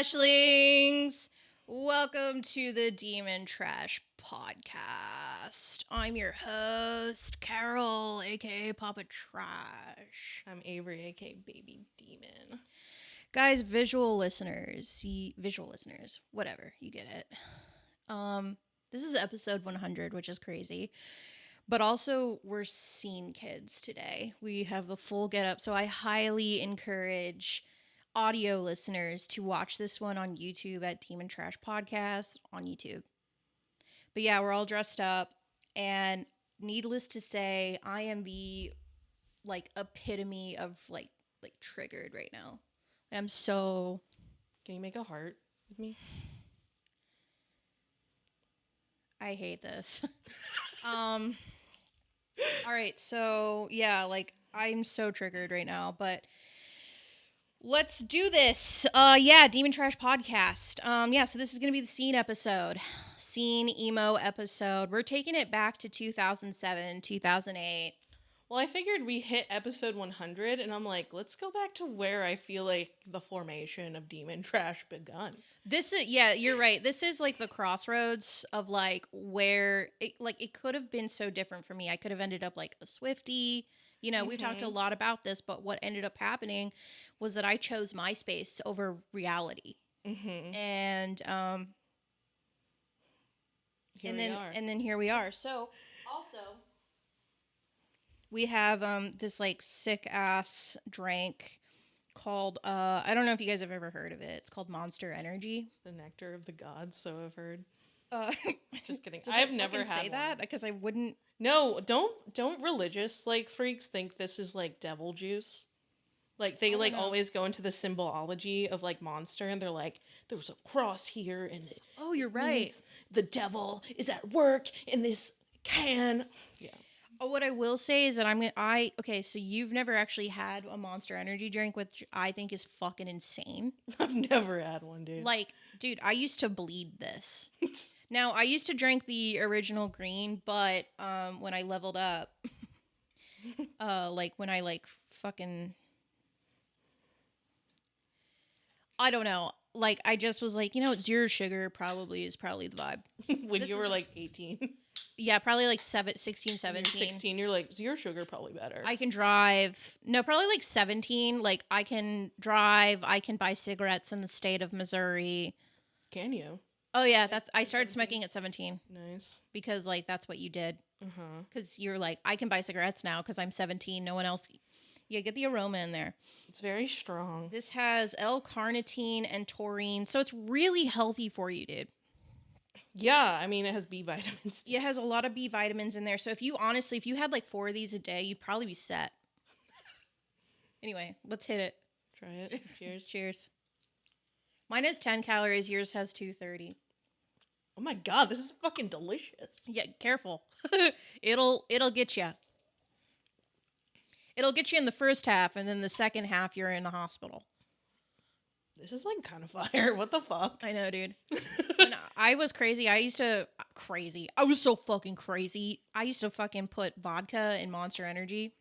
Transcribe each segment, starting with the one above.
trashlings. Welcome to the Demon Trash Podcast. I'm your host, Carol, aka Papa Trash. I'm Avery, aka Baby Demon. Guys, visual listeners, whatever, you get it. This is episode 100, which is crazy. But also, we're scene kids today. We have the full get up, so I highly encourage audio listeners to watch this one on YouTube at Demon Trash Podcast on YouTube. But yeah, we're all dressed up, and needless to say, I am the epitome of like triggered right now. I'm so. Can you make a heart with me? I hate this. All right, so yeah, I'm so triggered right now, but let's do this. Demon Trash Podcast. So this is gonna be the scene episode. Scene emo episode. We're taking it back to 2007, 2008. Well, I figured we hit episode 100, and I'm like, let's go back to where I feel like the formation of Demon Trash begun. You're right. This is like the crossroads of like where it could have been so different for me. I could have ended up like a Swiftie. You know, we've talked a lot about this, but what ended up happening was that I chose MySpace over reality. Mm-hmm. And then here we are. So also we have this like sick ass drink called I don't know if you guys have ever heard of it. It's called Monster Energy. The nectar of the gods, so I've heard. Just kidding. I've never had say that because I wouldn't. No, don't religious freaks think this is like devil juice. Like they always go into the symbology of like monster, and they're like, there's a cross here, and oh, you're right. The devil is at work in this can. Yeah. Oh, what I will say is that okay, so you've never actually had a Monster Energy drink, which I think is fucking insane. I've never had one, dude. Like, dude, I used to bleed this. Now, I used to drink the original green, but when I leveled up, when I fucking, I don't know. Like, I just was like, zero sugar is probably the vibe. When you were like 18. Yeah, probably like 16, 17. 16, you're like, zero sugar, probably better. I can drive. No, probably like 17. Like, I can drive. I can buy cigarettes in the state of Missouri. Can you? Oh, yeah. I started 17? Smoking at 17. Nice. Because, like, that's what you did. Uh-huh. Because you're like, I can buy cigarettes now because I'm 17. No one else. Yeah, get the aroma in there. It's very strong. This has L-carnitine and taurine. So it's really healthy for you, dude. Yeah, I mean, it has B vitamins. Yeah, it has a lot of B vitamins in there. So if you had like 4 of these a day, you'd probably be set. Anyway, let's hit it. Try it. Cheers. Cheers. Mine has 10 calories. Yours has 230. Oh my god, this is fucking delicious. Yeah, careful. It'll get you. It'll get you in the first half, and then the second half, you're in the hospital. This is like kind of fire. What the fuck? I know, dude. When I was crazy, I was so fucking crazy. I used to fucking put vodka in Monster Energy,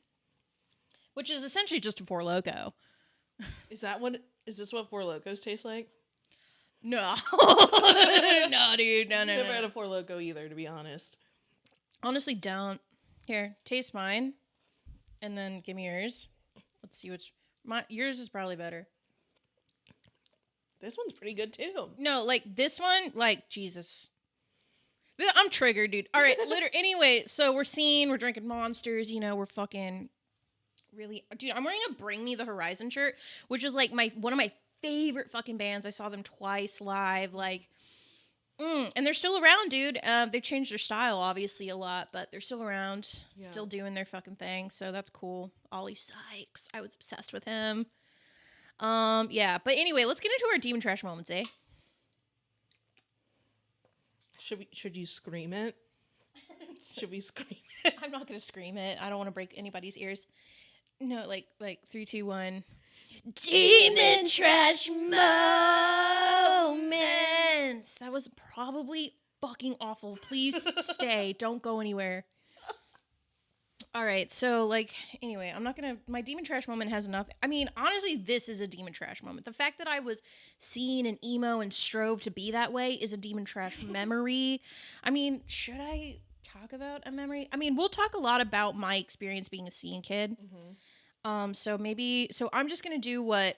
which is essentially just a Four Loko. Is this what Four Lokos taste like? No. No, dude. No. Never had a Four Loko either, to be honest. Honestly, don't. Here, taste mine, and then give me yours. Let's see yours is probably better. This one's pretty good too. No, like this one, like Jesus. I'm triggered, dude. All right, anyway, so we're drinking Monsters, we're fucking really, dude, I'm wearing a Bring Me the Horizon shirt, which is like one of my favorite fucking bands. I saw them twice live, and they're still around, dude. They've changed their style, obviously, a lot, but they're still around, still doing their fucking thing, so that's cool. Ollie Sykes, I was obsessed with him. But anyway, let's get into our Demon Trash moments, eh? Should you scream it? Should we scream it? I'm not gonna scream it. I don't want to break anybody's ears. No, like 3, 2, 1. Demon Trash moments. That was probably fucking awful. Please stay. Don't go anywhere. All right, so like anyway, I'm not gonna. My demon trash moment has nothing. I mean, honestly, this is a demon trash moment. The fact that I was seen an emo and strove to be that way is a demon trash memory. I mean, should I talk about a memory? I mean, we'll talk a lot about my experience being a scene kid. So maybe I'm just gonna do what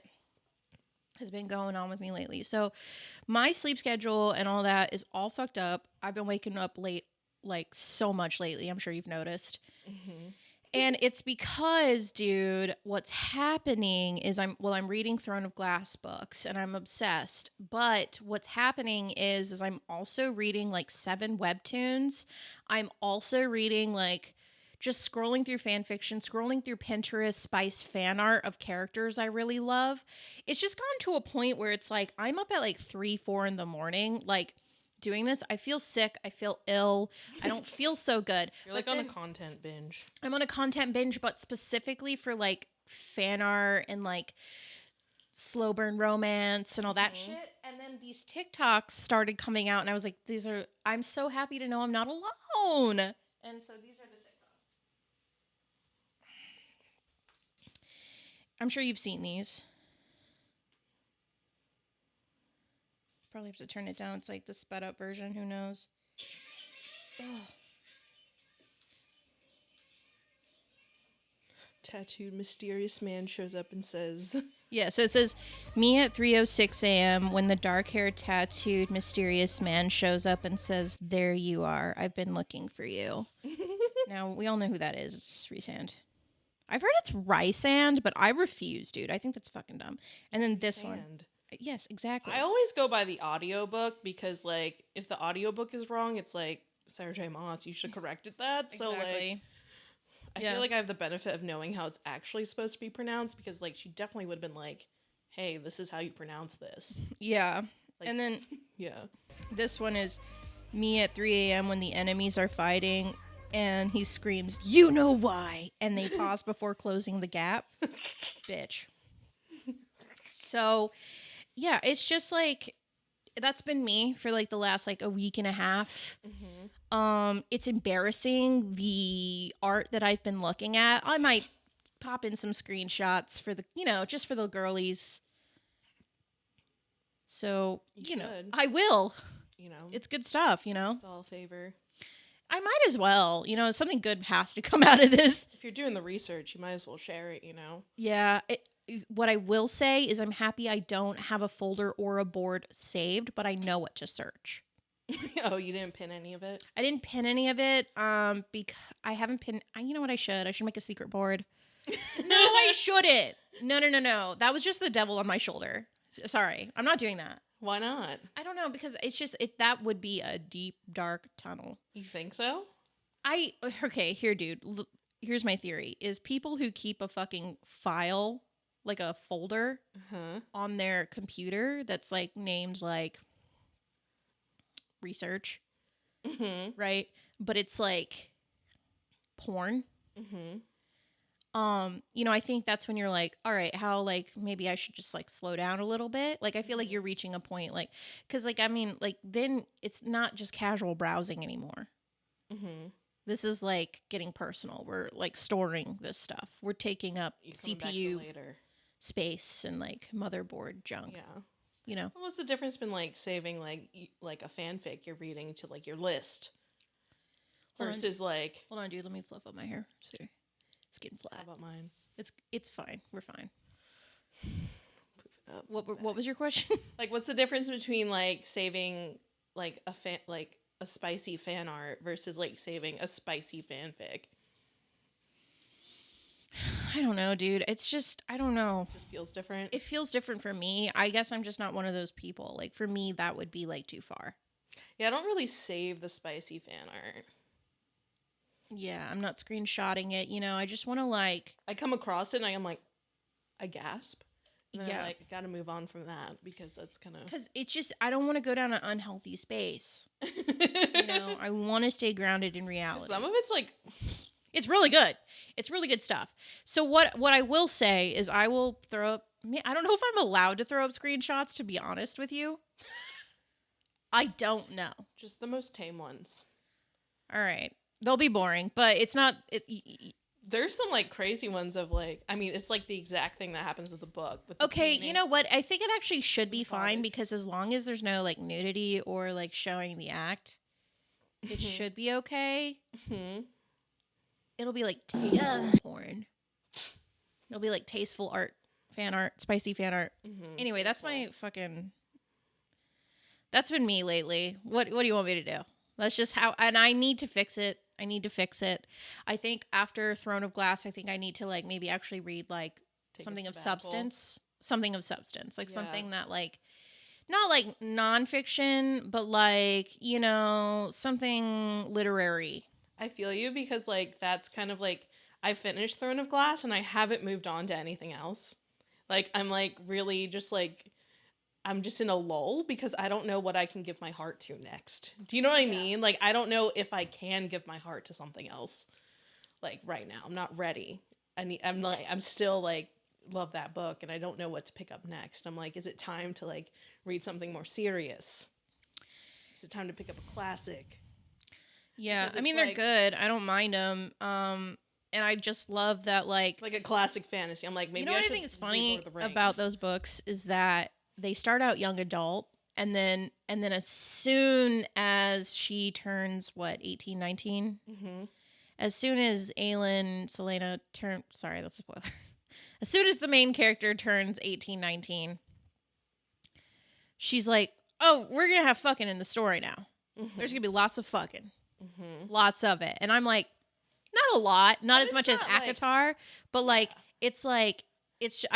has been going on with me lately. So my sleep schedule and all that is all fucked up. I've been waking up late, like so much lately. I'm sure you've noticed. And it's because, dude, what's happening is I'm reading Throne of Glass books and I'm obsessed. But what's happening is I'm also reading like 7 webtoons. I'm also reading like just scrolling through fan fiction, scrolling through Pinterest spice fan art of characters I really love. It's just gotten to a point where it's like I'm up at like 3, 4 in the morning, like doing this. I feel sick. I feel ill. I don't feel so good. You're like on a content binge. I'm on a content binge, but specifically for like fan art and like slow burn romance and all that shit. And then these TikToks started coming out, and I was like, I'm so happy to know I'm not alone. And so these are the TikToks. I'm sure you've seen these. Probably have to turn it down. It's like the sped up version. Who knows? Ugh. Tattooed mysterious man shows up and says, Yeah, so it says, me at 3:06 a.m. when the dark-haired tattooed mysterious man shows up and says, there you are. I've been looking for you. Now, we all know who that is. It's Rysand. I've heard it's Rysand, but I refuse, dude. I think that's fucking dumb. And then this one. Yes, exactly. I always go by the audiobook because, like, if the audiobook is wrong, it's like, Sarah J. Maas, you should have corrected that. So, like, I feel like I have the benefit of knowing how it's actually supposed to be pronounced because, like, she definitely would have been like, hey, this is how you pronounce this. Yeah. Like, and then yeah, this one is me at 3 a.m. when the enemies are fighting and he screams, you know why? And they pause before closing the gap. Bitch. So, yeah, it's just like, that's been me for like the last like a week and a half. It's embarrassing, the art that I've been looking at. I might pop in some screenshots for the, just for the girlies. So, you know, I will. It's good stuff, It's all a favor. I might as well. Something good has to come out of this. If you're doing the research, you might as well share it, Yeah. What I will say is I'm happy I don't have a folder or a board saved, but I know what to search. Oh, you didn't pin any of it? I didn't pin any of it because I haven't pinned. You know what I should? I should make a secret board. No, I shouldn't. No. That was just the devil on my shoulder. Sorry. I'm not doing that. Why not? I don't know, because it's just that would be a deep, dark tunnel. You think so? Okay, here, dude. Here's my theory, is people who keep a fucking file, like a folder on their computer that's like named like research, right? But it's like porn. I think that's when you're like, all right, how like maybe I should just like slow down a little bit. Like I feel like you're reaching a point, like, because like I mean, like then it's not just casual browsing anymore. This is like getting personal. We're like storing this stuff. We're taking up CPU space and like motherboard junk. Yeah. What's the difference been like saving like a fanfic you're reading to like your list versus like? Hold on, dude. Let me fluff up my hair. Sorry. It's getting flat. How about mine? It's fine. We're fine. Poof it up. What was your question? Like, what's the difference between like saving like a spicy fan art versus like saving a spicy fanfic? I don't know, dude. It's just, I don't know. It just feels different. It feels different for me. I guess I'm just not one of those people. Like for me, that would be like too far. Yeah, I don't really save the spicy fan art. Yeah, I'm not screenshotting it. I just want to like. I come across it and I am like, I gasp. And yeah. I like gotta move on from that because that's kind of. Because it's just, I don't want to go down an unhealthy space. I want to stay grounded in reality. Some of it's like. It's really good. It's really good stuff. So what I will say is I will throw up. I don't know if I'm allowed to throw up screenshots, to be honest with you. I don't know. Just the most tame ones. All right. They'll be boring, but it's not. There's some like crazy ones of like, I mean, it's like the exact thing that happens with the book. With the Okay, painting. you know what? I think it actually should be fine Cottage. because as long as there's no like nudity or like showing the act, it should be okay. It'll be like tasteful porn. It'll be like tasteful art, fan art, spicy fan art. Anyway, that's my fucking. That's been me lately. What do you want me to do? That's just how, and I need to fix it. I think after Throne of Glass, I think I need to like maybe actually read like something of substance, like something that like, not like nonfiction, but like, you know, something literary. I feel you because like that's kind of like I finished Throne of Glass and I haven't moved on to anything else. Like I'm like really just like I'm just in a lull because I don't know what I can give my heart to next. Do you know what I mean? Like I don't know if I can give my heart to something else. Like right now, I'm not ready. I'm still like love that book and I don't know what to pick up next. I'm like, is it time to like read something more serious? Is it time to pick up a classic? Yeah, I mean they're good. I don't mind them. And I just love that like a classic fantasy. I'm like, maybe you know what I think is funny about those books is that they start out young adult and then as soon as she turns 18, 19, as soon as Selena sorry, that's a spoiler. As soon as the main character turns 18, 19, she's like, oh, we're gonna have fucking in the story now. There's gonna be lots of fucking, lots of it, and I'm like, not a lot, not as much as ACOTAR, but like it's I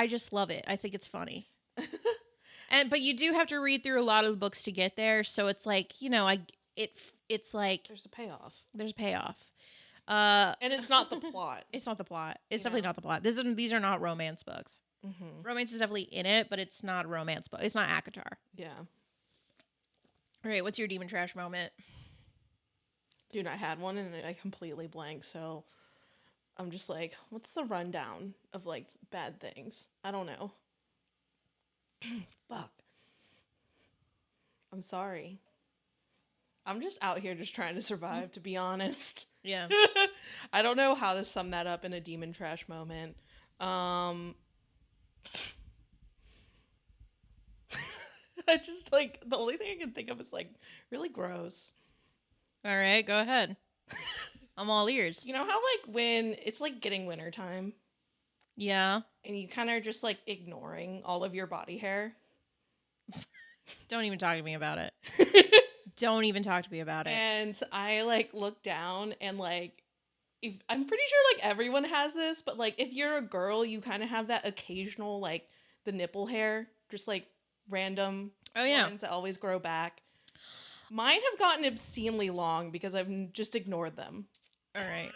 just love it. I think it's funny. But you do have to read through a lot of the books to get there, so it's like, you know, it's like there's a payoff. And it's not the plot. It's not the plot. It's definitely not the plot. These are not romance books. Romance is definitely in it, but it's not a romance book. It's not ACOTAR. Yeah. All right, what's your demon trash moment? Dude, I had one and I completely blanked, so I'm just like, what's the rundown of like bad things? I don't know. Fuck. I'm sorry. I'm just out here just trying to survive, to be honest. Yeah. I don't know how to sum that up in a demon trash moment. I just like, the only thing I can think of is like really gross. All right, go ahead. I'm all ears. You know how like when it's like getting wintertime? Yeah. And you kind of are just like ignoring all of your body hair? Don't even talk to me about it. Don't even talk to me about it. And I like look down and like, if I'm pretty sure like everyone has this, but like if you're a girl, you kind of have that occasional like the nipple hair, just like random ones that always grow back. Mine have gotten obscenely long because I've just ignored them. All right.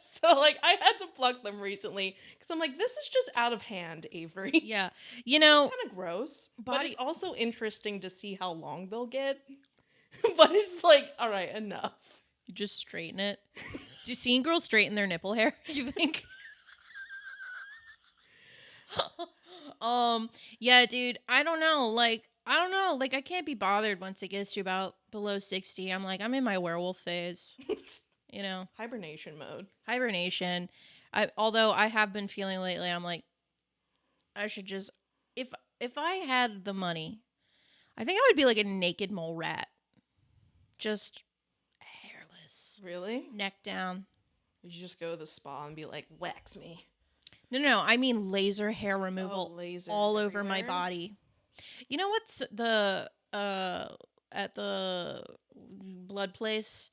So like I had to pluck them recently because I'm like, this is just out of hand, Avery. Yeah. You know, it's kind of gross, but it's also interesting to see how long they'll get. But it's like, all right, enough. You just straighten it. Do you see girls straighten their nipple hair, you think? Yeah, dude, I don't know. Like, I can't be bothered once it gets to about below 60. I'm like, I'm in my werewolf phase. You know, hibernation mode. Although I have been feeling lately, I'm like, I should just, if I had the money, I think I would be like a naked mole rat, just hairless. Really? Neck down. You just go to the spa and be like, wax me. No, I mean laser hair removal all everywhere. over my body. You know what's the at the blood place?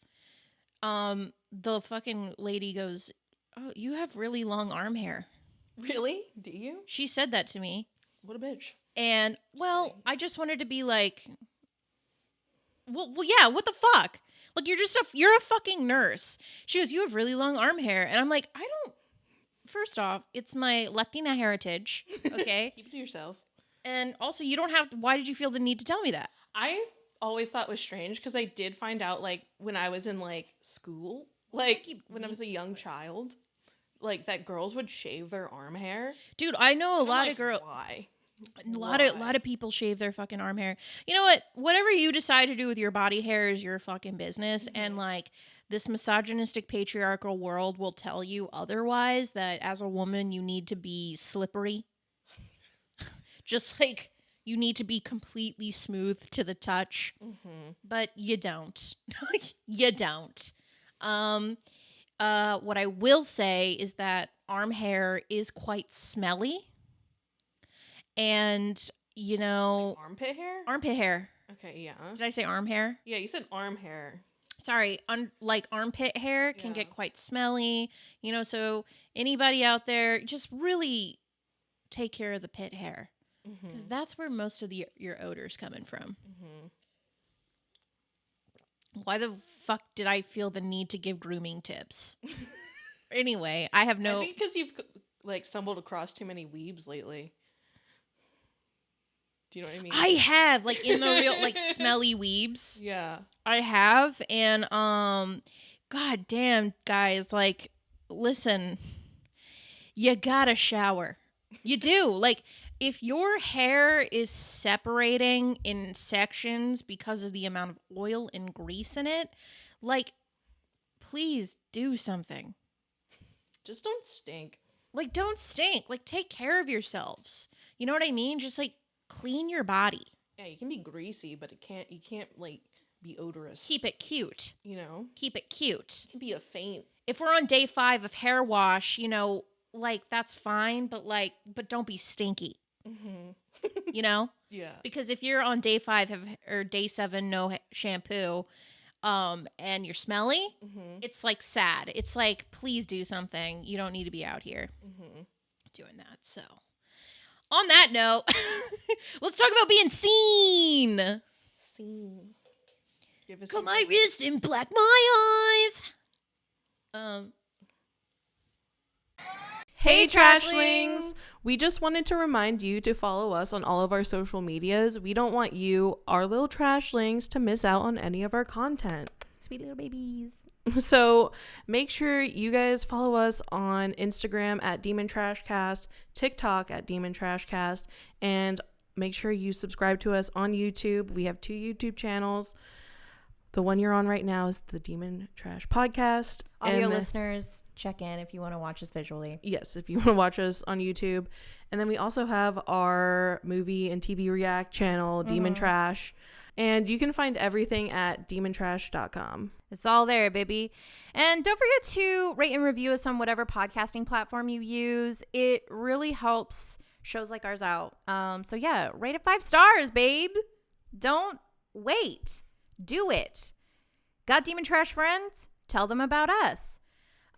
The fucking lady goes, "Oh, you have really long arm hair." Really? Do you? She said that to me. What a bitch. And well, I just wanted to be like, well, yeah. What the fuck? Like you're a fucking nurse. She goes, "You have really long arm hair," and I'm like, I don't. First off, it's my Latina heritage. Okay, keep it to yourself. And also, you don't have to. Why did you feel the need to tell me that? I always thought it was strange because I did find out like when I was in like school, like when I was a young child, like that girls would shave their arm hair. Dude, I know a lot of girls. Why? A lot of people shave their fucking arm hair. You know what? Whatever you decide to do with your body hair is your fucking business. Mm-hmm. And like this misogynistic patriarchal world will tell you otherwise, that as a woman you need to be slippery. Just like you need to be completely smooth to the touch. But you don't. You don't. What I will say is that arm hair is quite smelly. And, you know... Like armpit hair? Armpit hair. Okay, yeah. Did I say arm hair? Yeah, you said arm hair. Sorry, like armpit hair can get quite smelly. You know, so anybody out there, just really take care of the pit hair. Because that's where most of your odor's coming from. Why the fuck did I feel the need to give grooming tips? Anyway, I have no... I think because you've, like, stumbled across too many weebs lately. Do you know what I mean? I have, like, in the real, like, smelly weebs. Yeah. I have, and, god damn, guys, like, listen, you gotta shower. You do. Like, if your hair is separating in sections because of the amount of oil and grease in it, like, please do something. Just don't stink. Like, don't stink. Like, take care of yourselves. You know what I mean? Just, like, clean your body. Yeah, you can be greasy, but you can't, like, be odorous. Keep it cute. You know? Keep it cute. It can be a faint. If we're on day 5 of hair wash, you know, like, that's fine, but don't be stinky. You know? Yeah. Because if you're on day 5 or day 7, no shampoo, and you're smelly, it's like sad. It's like, please do something. You don't need to be out here doing that. So, on that note, let's talk about being seen. Seen. Give us Cut my wrist and black my eyes. Hey, trashlings! We just wanted to remind you to follow us on all of our social medias. We don't want you, our little trashlings, to miss out on any of our content. Sweet little babies. So make sure you guys follow us on Instagram at Demon Trashcast, TikTok at Demon Trashcast, and make sure you subscribe to us on YouTube. We have 2 YouTube channels. The one you're on right now is the Demon Trash Podcast. Audio listeners, check in if you want to watch us visually. Yes, if you want to watch us on YouTube. And then we also have our movie and TV react channel, Demon Trash. And you can find everything at demontrash.com. It's all there, baby. And don't forget to rate and review us on whatever podcasting platform you use. It really helps shows like ours out. So yeah, rate it 5 stars, babe. Don't wait. Do it. Got Demon Trash friends? Tell them about us.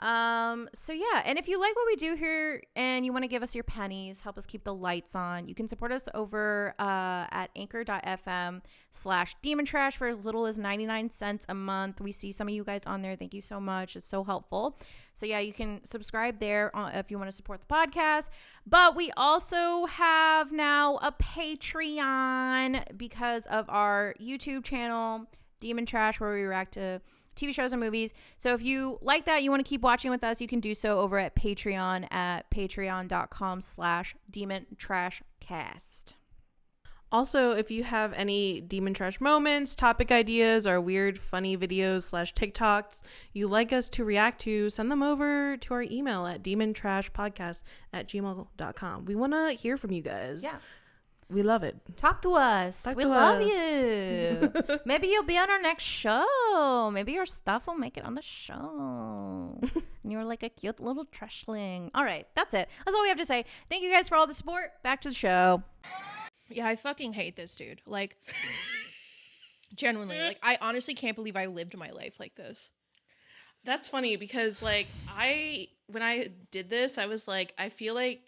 So yeah, and if you like what we do here and you want to give us your pennies, help us keep the lights on, you can support us over at anchor.fm/Demon Trash for as little as 99 cents a month. We see some of you guys on there. Thank you so much. It's so helpful. So yeah, you can subscribe there if you want to support the podcast. But we also have now a Patreon because of our YouTube channel, Demon Trash, where we react to TV shows and movies. So if you like that, you want to keep watching with us, you can do so over at Patreon at patreon.com/demontrashcast. Also, if you have any Demon Trash moments, topic ideas, or weird, funny videos / TikToks you like us to react to, send them over to our email at demontrashpodcast@gmail.com. We want to hear from you guys. Yeah. We love it. Talk to us. We love you. Maybe you'll be on our next show. Maybe your stuff will make it on the show. And you're like a cute little trashling. All right. That's it. That's all we have to say. Thank you guys for all the support. Back to the show. Yeah, I fucking hate this dude. Like, genuinely. Like, I honestly can't believe I lived my life like this. That's funny because, like, when I did this, I was like, I feel like,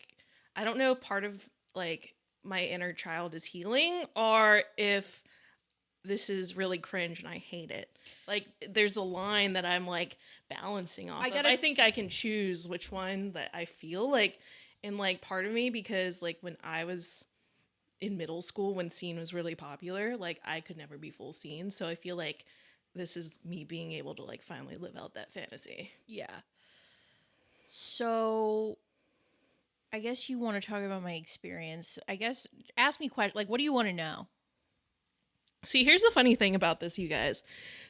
I don't know if part of, like, my inner child is healing or if this is really cringe and I hate it. Like, there's a line that I'm, like, balancing off of. I think I can choose which one that I feel like, and, like, part of me, because, like, when I was in middle school, when Scene was really popular, like, I could never be full Scene, so I feel like this is me being able to, like, finally live out that fantasy. Yeah. So I guess you want to talk about my experience. I guess ask me questions. Like, what do you want to know? See, here's the funny thing about this, you guys.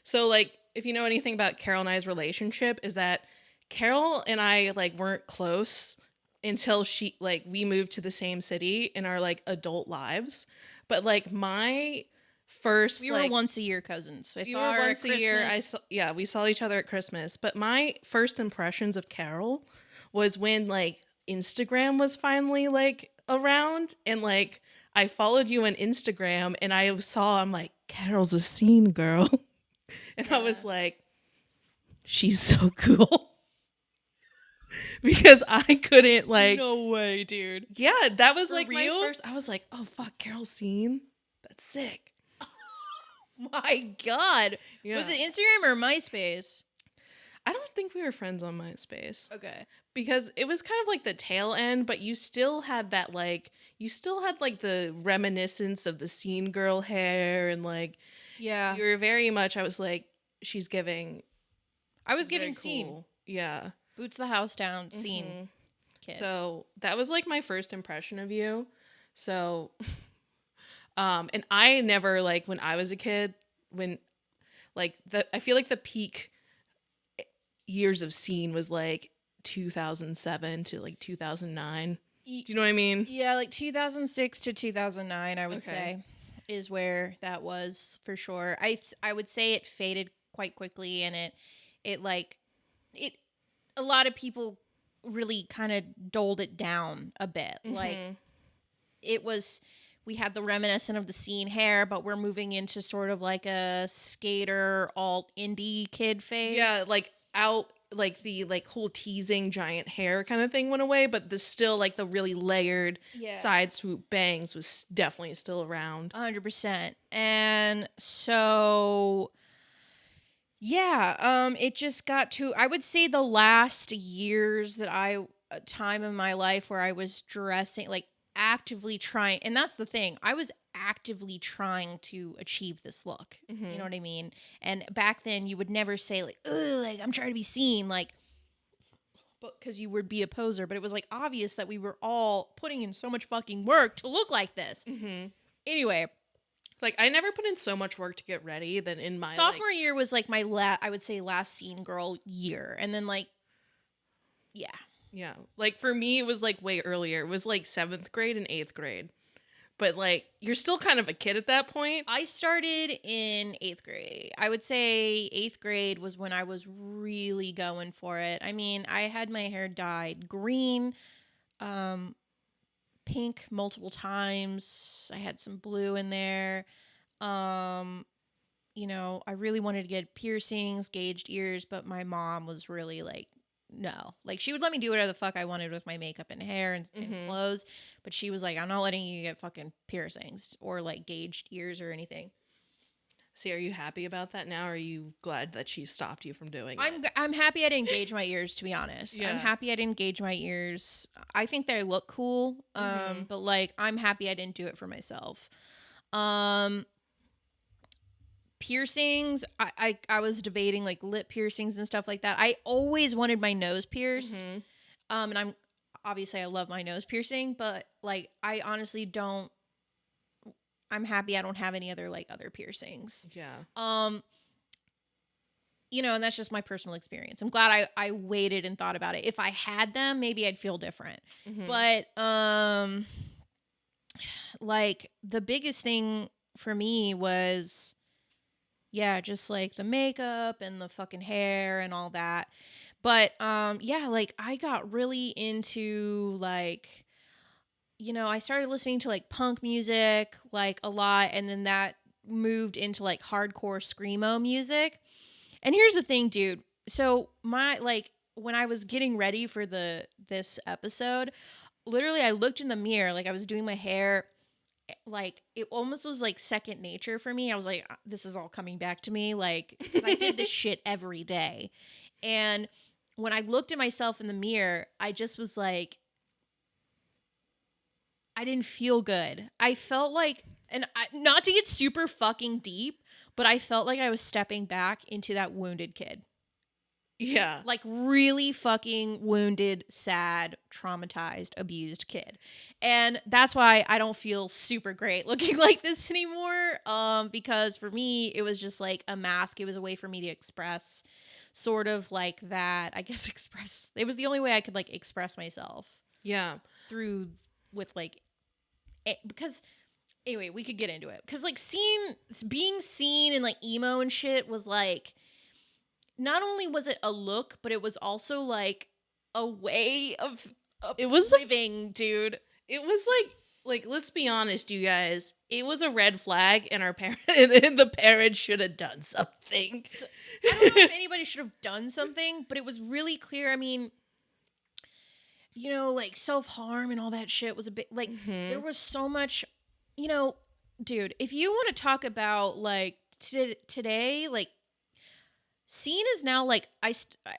So, like, if you know anything about Carol and I's relationship, is that Carol and I, like, weren't close until we moved to the same city in our, like, adult lives. But, like, my first, we were once a year cousins. We saw her once a year. We saw each other at Christmas. But my first impressions of Carol was when, like, Instagram was finally, like, around, and, like, I followed you on Instagram, and I'm like, Carol's a scene girl. And I was like, she's so cool. Because I couldn't, like... No way, dude. Yeah, that was, like, real? my first... I was like, oh, fuck, Carol's scene? That's sick. My God. Yeah. Was it Instagram or MySpace? I don't think we were friends on MySpace. Okay. Because it was kind of like the tail end, but you still had that, like... You still had, like, the reminiscence of the scene girl hair, and, like... Yeah. You were very much... I was like, she's giving... I was giving scene. Cool. Yeah. Boots the house down, scene. Kid. So that was, like, my first impression of you. So... and I never, like, when I was a kid, when, like, I feel like the peak years of scene was, like, 2007 to, like, 2009. Do you know what I mean? Yeah, like 2006 to 2009, I would say, is where that was for sure. I would say it faded quite quickly, and it a lot of people really kind of doled it down a bit. Like, it was... We had the reminiscent of the scene hair, but we're moving into sort of like a skater alt indie kid phase. Yeah, like the like whole teasing giant hair kind of thing went away, but the still like the really layered side swoop bangs was definitely still around. 100%. And so it just got to, I would say, the last years that time in my life where I was dressing, like, actively trying, and that's the thing, I was actively trying to achieve this look. You know what I mean? And back then you would never say, like, ugh, like, I'm trying to be seen, like, but because you would be a poser, but it was, like, obvious that we were all putting in so much fucking work to look like this. Anyway, like, I never put in so much work to get ready than in my sophomore year was, like, my I would say last scene girl year, and then, like, yeah, like, for me, it was, like, way earlier. It was, like, 7th grade and 8th grade. But, like, you're still kind of a kid at that point. I started in 8th grade. I would say 8th grade was when I was really going for it. I mean, I had my hair dyed green, pink multiple times. I had some blue in there. You know, I really wanted to get piercings, gauged ears, but my mom was really like, no. Like, she would let me do whatever the fuck I wanted with my makeup and hair and clothes, but she was like, I'm not letting you get fucking piercings or, like, gauged ears or anything. See, are you happy about that now, or are you glad that she stopped you from doing it? I'm happy I didn't gauge my ears, to be honest. Yeah. I'm happy I didn't gauge my ears. I think they look cool, but, like, I'm happy I didn't do it for myself. Piercings, I was debating, like, lip piercings and stuff like that. I always wanted my nose pierced. And I love my nose piercing, but, like, I honestly don't. I'm happy I don't have any other, like, other piercings. Yeah. You know, and that's just my personal experience. I'm glad I waited and thought about it. If I had them, maybe I'd feel different. But like, the biggest thing for me was, just like the makeup and the fucking hair and all that. But like, I got really into, like, you know, I started listening to, like, punk music, like, a lot, and then that moved into, like, hardcore screamo music. And here's the thing, dude. So when I was getting ready for this episode, literally I looked in the mirror, like, I was doing my hair, like, it almost was like second nature for me. I was like, this is all coming back to me, like, because I did this shit every day. And when I looked at myself in the mirror, I just was like, I didn't feel good. I felt like, not to get super fucking deep, but I felt like I was stepping back into that wounded kid. Yeah. Like really fucking wounded, sad, traumatized, abused kid. And that's why I don't feel super great looking like this anymore. Because for me, it was just like a mask. It was a way for me to express sort of like that, I guess express. It was the only way I could like express myself. Yeah. Through with like because anyway, we could get into it. Because like being seen in like emo and shit was like, not only was it a look, but it was also like a way of it was living, dude. It was like let's be honest, you guys. It was a red flag, and our parents and the parents should have done something. So, I don't know if anybody should have done something, but it was really clear. I mean, you know, like self-harm and all that shit was a bit like there was so much, you know, dude. If you want to talk about like today, like. Scene is now like I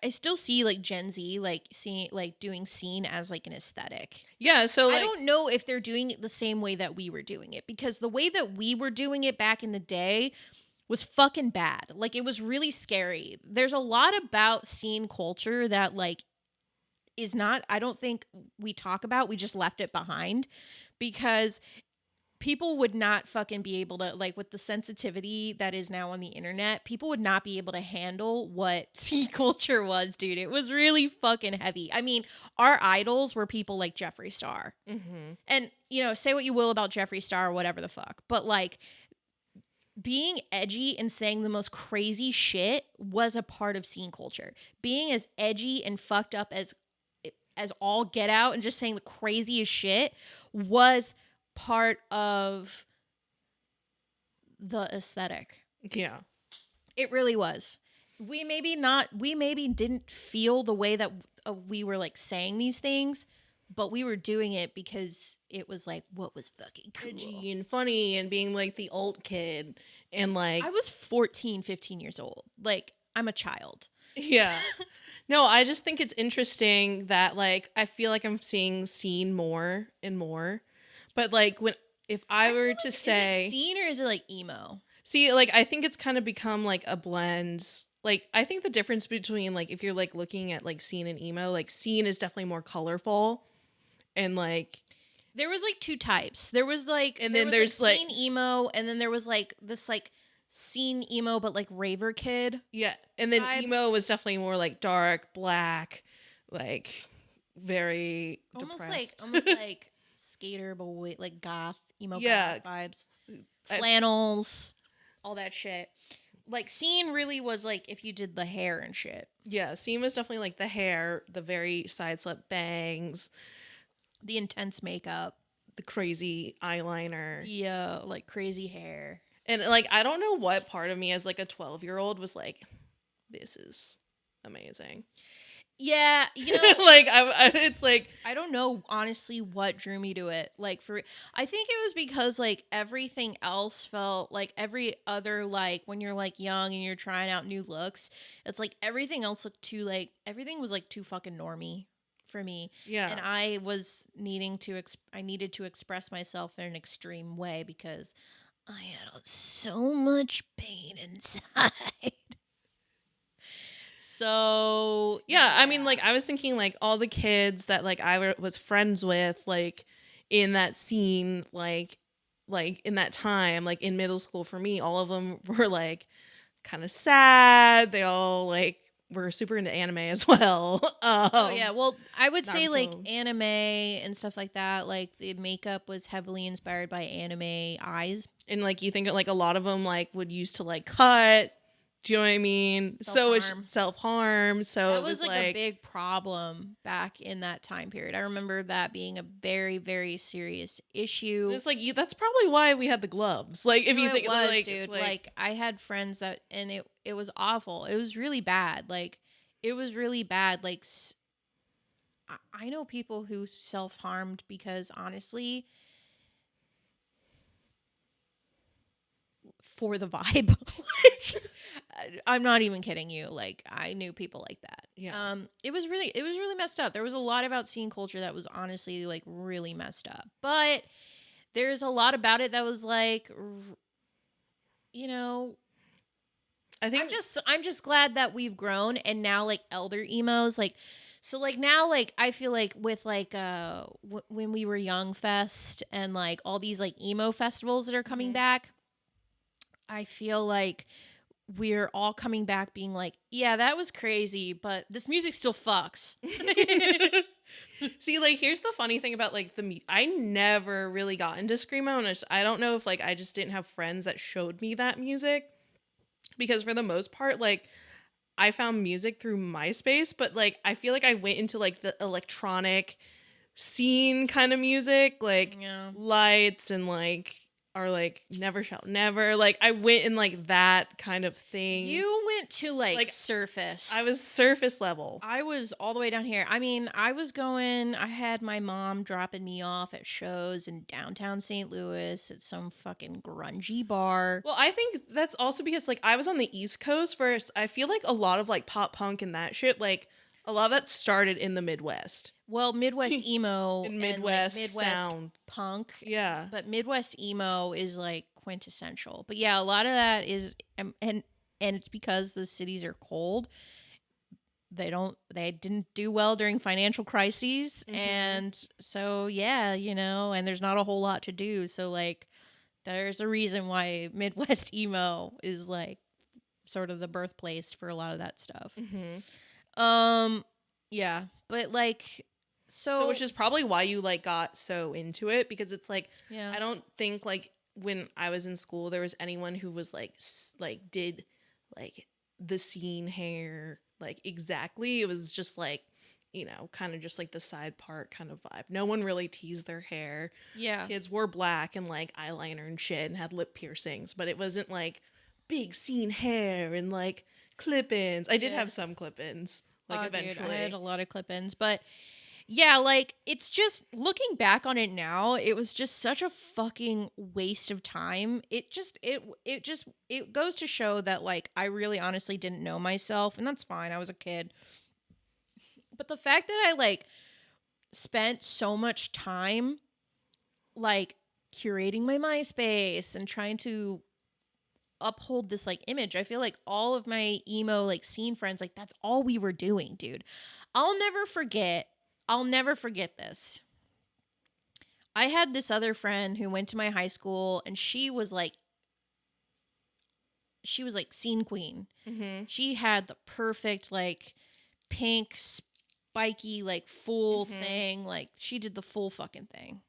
still see like Gen Z like seeing like doing scene as like an aesthetic. Yeah, so like, I don't know if they're doing it the same way that we were doing it, because the way that we were doing it back in the day was fucking bad. Like it was really scary. There's a lot about scene culture that like is not, I don't think we talk about. We just left it behind because people would not fucking be able to, like, with the sensitivity that is now on the internet, people would not be able to handle what scene culture was, dude. It was really fucking heavy. I mean, our idols were people like Jeffree Star. And, you know, say what you will about Jeffree Star or whatever the fuck, but like being edgy and saying the most crazy shit was a part of scene culture. Being as edgy and fucked up as all get out and just saying the craziest shit was part of the aesthetic. Yeah. It really was. We maybe didn't feel the way that we were like saying these things, but we were doing it because it was like what was fucking cool. Edgy and funny and being like the old kid and like I was 14, 15 years old. Like I'm a child. Yeah. No, I just think it's interesting that like I feel like I'm seeing scene more and more. But like if I were to say, is it scene or is it like emo? See, like I think it's kind of become like a blend. Like I think the difference between like if you're like looking at like scene and emo, like scene is definitely more colorful, and like there was like two types. There was like and then there's like scene emo, and then there was like this like scene emo but like raver kid. Yeah, and then emo was definitely more like dark, black, like very depressed. almost like skater boy, like goth emo goth vibes, flannels, all that shit. Like scene really was like if you did the hair and shit. Yeah, scene was definitely like the hair, the very side swept bangs, the intense makeup, the crazy eyeliner, yeah, like crazy hair. And like I don't know what part of me as like a 12-year-old was like, this is amazing. Yeah, you know, like it's like I don't know honestly what drew me to it. Like I think it was because like everything else felt like every other, like when you're like young and you're trying out new looks, it's like everything else looked too like everything was like too fucking normie for me. Yeah, and I was needed to express myself in an extreme way because I had so much pain inside. So yeah, I mean, like I was thinking like all the kids that like I was friends with, like in that scene, like in that time, like in middle school for me, all of them were like kind of sad. They all like were super into anime as well. Oh yeah, well I would say Naruto. like anime and stuff like that. Like the makeup was heavily inspired by anime eyes, and like you think like a lot of them like would used to like cut. Do you know what I mean? So it's self-harm. So that was like a big problem back in that time period. I remember that being a very, very serious issue. It's like that's probably why we had the gloves. Like if you think, it was, like, dude, like I had friends that, and it was awful. It was really bad. Like it was really bad. Like I know people who self-harmed because honestly, for the vibe. Like, I'm not even kidding you. Like I knew people like that. Yeah. It was really messed up. There was a lot about scene culture that was honestly like really messed up. But there's a lot about it that was like, you know, I think I'm just glad that we've grown, and now like elder emos like, so like now like I feel like with like when we were young fest and like all these like emo festivals that are coming back, I feel like we're all coming back being like, yeah, that was crazy, but this music still fucks. See, like, here's the funny thing about like I never really got into screamo, and I don't know if like I just didn't have friends that showed me that music, because for the most part, like, I found music through MySpace, but like I feel like I went into like the electronic scene kind of music, like Lights and like or like Never Shall Never. Like I went in like that kind of thing. You went to like surface. I was surface level. I was all the way down here. I mean, I had my mom dropping me off at shows in downtown St. Louis at some fucking grungy bar. Well, I think that's also because like I was on the East Coast first. I feel like a lot of like pop punk and that shit, like a lot of that started in the Midwest. Well, Midwest emo and Midwest, and, like, Midwest sound punk. Yeah. But Midwest emo is like quintessential. But yeah, a lot of that is and it's because those cities are cold. They didn't do well during financial crises. And so yeah, you know, and there's not a whole lot to do. So like there's a reason why Midwest emo is like sort of the birthplace for a lot of that stuff. Yeah, but like so which is probably why you like got so into it, because it's like yeah. I don't think like when I was in school there was anyone who was like did like the scene hair like exactly. It was just like, you know, kind of just like the side part kind of vibe. No one really teased their hair. Yeah. Kids wore black and like eyeliner and shit and had lip piercings, but it wasn't like big scene hair and like clip-ins. I did have some clip-ins. Like eventually. Dude, I had a lot of clip-ins, but yeah, like it's just looking back on it now, it was just such a fucking waste of time. It goes to show that like I really honestly didn't know myself, and that's fine. I was a kid. But the fact that I like spent so much time like curating my MySpace and trying to uphold this like image, I feel like all of my emo like scene friends, like that's all we were doing, dude. I'll never forget this. I had this other friend who went to my high school, and she was like scene queen. She had the perfect like pink spiky like full thing, like she did the full fucking thing.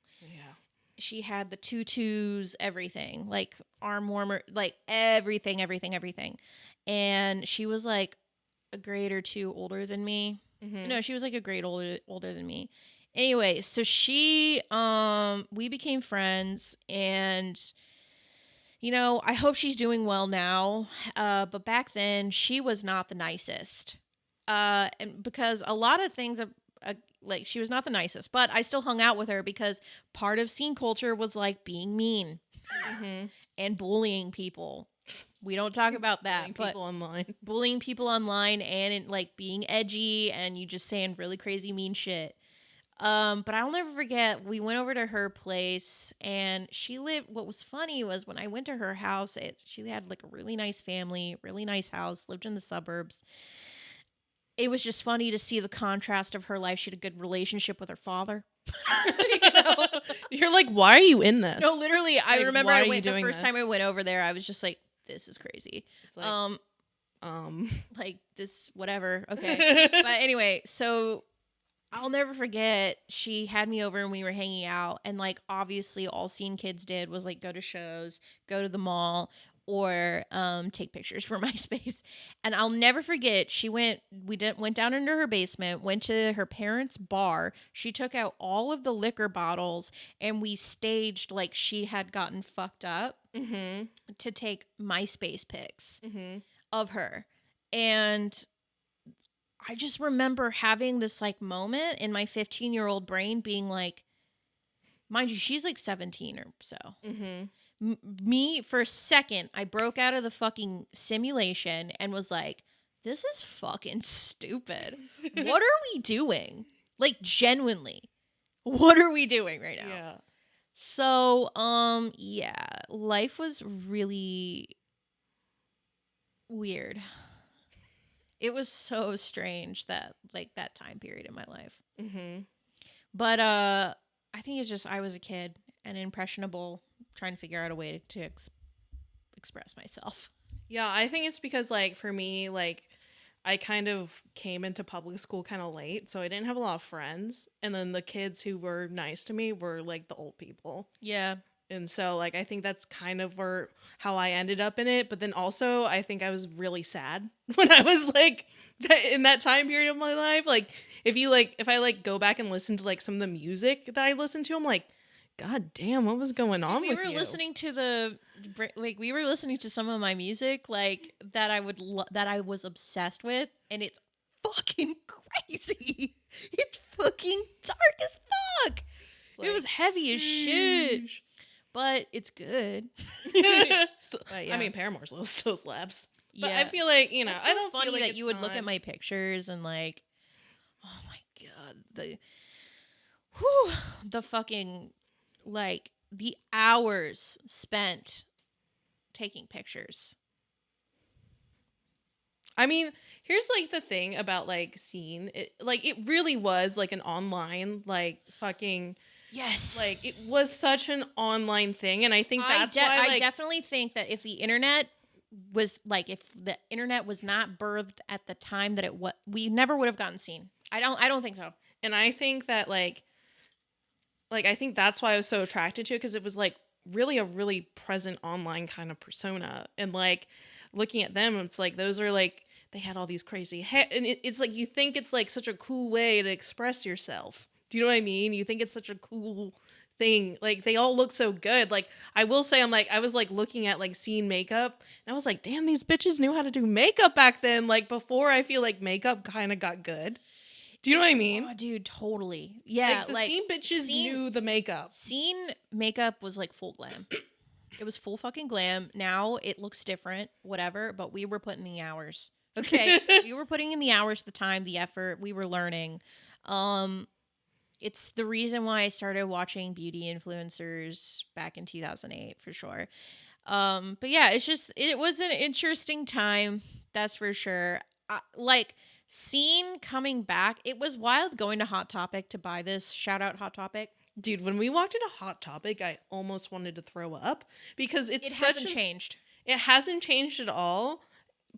She had the tutus, everything, like arm warmer, like everything. And she was like a grade or two older than me. No, she was like a grade older than me. Anyway, so we became friends, and you know, I hope she's doing well now. But back then she was not the nicest. And because a lot of things like she was not the nicest, but I still hung out with her because part of scene culture was like being mean and bullying people. We don't talk about that, but bullying people online and like being edgy and you just saying really crazy mean shit. But I'll never forget, we went over to her place, and what was funny was when I went to her house, she had like a really nice family, really nice house, lived in the suburbs. It was just funny to see the contrast of her life. She had a good relationship with her father. You know? You're like, why are you in this? No, literally, I like, remember the first time I went over there, I was just like, this is crazy. It's like, like this, whatever. Okay. But anyway, so I'll never forget, she had me over and we were hanging out, and like obviously all scene kids did was like go to shows, go to the mall, or take pictures for MySpace. And I'll never forget, went down into her basement, went to her parents' bar. She took out all of the liquor bottles, and we staged like she had gotten fucked up to take MySpace pics of her. And I just remember having this like moment in my 15-year-old brain being like, mind you, she's like 17 or so. Me, for a second, I broke out of the fucking simulation and was like, this is fucking stupid. What are we doing? Like, genuinely, what are we doing right now? Yeah. So, yeah, life was really weird. It was so strange that that time period in my life. Mm-hmm. But I think it's just I was a kid and impressionable, trying to figure out a way to express myself. Yeah, I think it's because like for me, like I kind of came into public school kind of late, so I didn't have a lot of friends. And then the kids who were nice to me were like the old people. Yeah. And so like I think that's kind of how I ended up in it. But then also I think I was really sad when I was like in that time period of my life. Like if I like go back and listen to like some of the music that I listened to, I'm like, God damn, what was going on with you? We were listening to some of my music like that I was obsessed with, and it's fucking crazy. It's fucking dark as fuck. Like, it was heavy as shit, but it's good. But, yeah. I mean, Paramore's still slaps. But Yeah. I feel like, you know, It's so I don't funny feel like that you would look at my pictures and like, oh my god, the fucking like the hours spent taking pictures. I mean, here's like the thing about like Scene. It really was like an online like fucking Yes. like it was such an online thing, and I think that's why like, I definitely think that if the internet was not birthed at the time that we never would have gotten Scene. I don't think so. And I think that like I think that's why I was so attracted to it, because it was like really a really present online kind of persona. And like looking at them, it's like those are like they had all these crazy and it's like you think it's like such a cool way to express yourself. Do you know what I mean? You think it's such a cool thing. Like they all look so good. Like I will say I was like looking at like Scene makeup and I was like, damn, these bitches knew how to do makeup back then. Like before I feel like makeup kind of got good. Do you know what I mean? Oh, dude, totally. Yeah, like the Scene bitches knew the makeup. Scene makeup was like full glam. It was full fucking glam. Now it looks different, whatever, but we were putting the hours. Okay? We were putting in the hours, the time, the effort. We were learning. It's the reason why I started watching beauty influencers back in 2008 for sure. But yeah, it was an interesting time, that's for sure. Like Scene coming back, it was wild going to Hot Topic to buy this. Shout out Hot Topic. Dude, when we walked into Hot Topic, I almost wanted to throw up because it hasn't changed. It hasn't changed at all.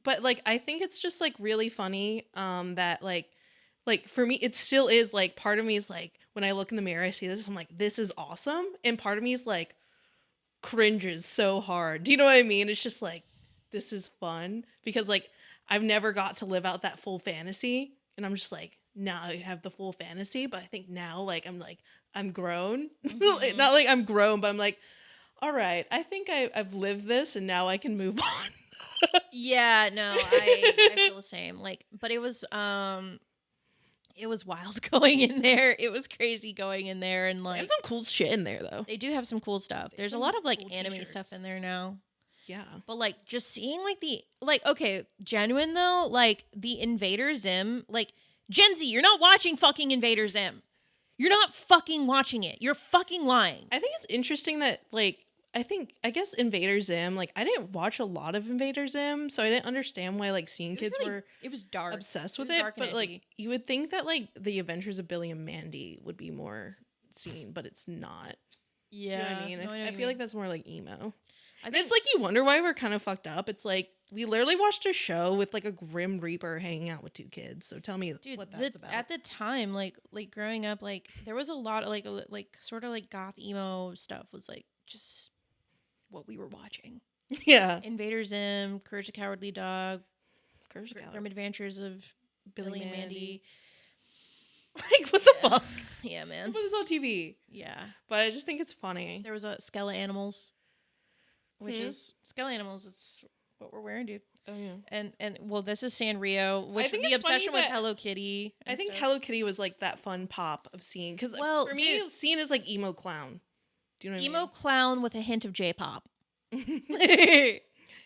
But like I think it's just like really funny that like for me it still is like part of me is like when I look in the mirror I see this, I'm like, this is awesome. And part of me is like cringes so hard. Do you know what I mean? It's just like this is fun because like I've never got to live out that full fantasy, and I'm just like, now I have the full fantasy, but I think now like I'm grown. Mm-hmm. Not like I'm grown, but I'm like, all right, I think I've lived this and now I can move on. Yeah, no, I feel the same. Like, but it was wild going in there. It was crazy going in there, and like There's some cool shit in there though. they do have some cool stuff. There's a lot of like anime stuff in there now. Yeah. But like just seeing like okay, genuine though, like the Invader Zim, like Gen Z, you're not watching fucking Invader Zim. You're not fucking watching it. You're fucking lying. I think it's interesting that like I guess Invader Zim, like I didn't watch a lot of Invader Zim, so I didn't understand why like Scene kids were it was dark. obsessed with it. But like you would think that like the Adventures of Billy and Mandy would be more Scene, but it's not. Yeah. You know what I mean? No, I feel like that's more like emo. I think It's like you wonder why we're kind of fucked up. It's like we literally watched a show with like a Grim Reaper hanging out with two kids. So tell me what that's about. At the time, like growing up, like there was a lot of like sort of like goth emo stuff was like just what we were watching. Yeah. Invader Zim, Courage the Cowardly Dog, Courage the Cowardly. Grim Adventures of Billy and Mandy. Like what the fuck? Yeah, man. Put this on TV. Yeah. But I just think it's funny. There was a Skella Animals, which is Skella Animals. It's what we're wearing, dude. Oh yeah. And well, this is Sanrio, which think the it's funny obsession with that- Hello Kitty. I think stuff. Hello Kitty was like that fun pop of Scene. Because Well, for me, dude. Scene is like emo clown. Do you know what emo clown with a hint of J-pop. I mean?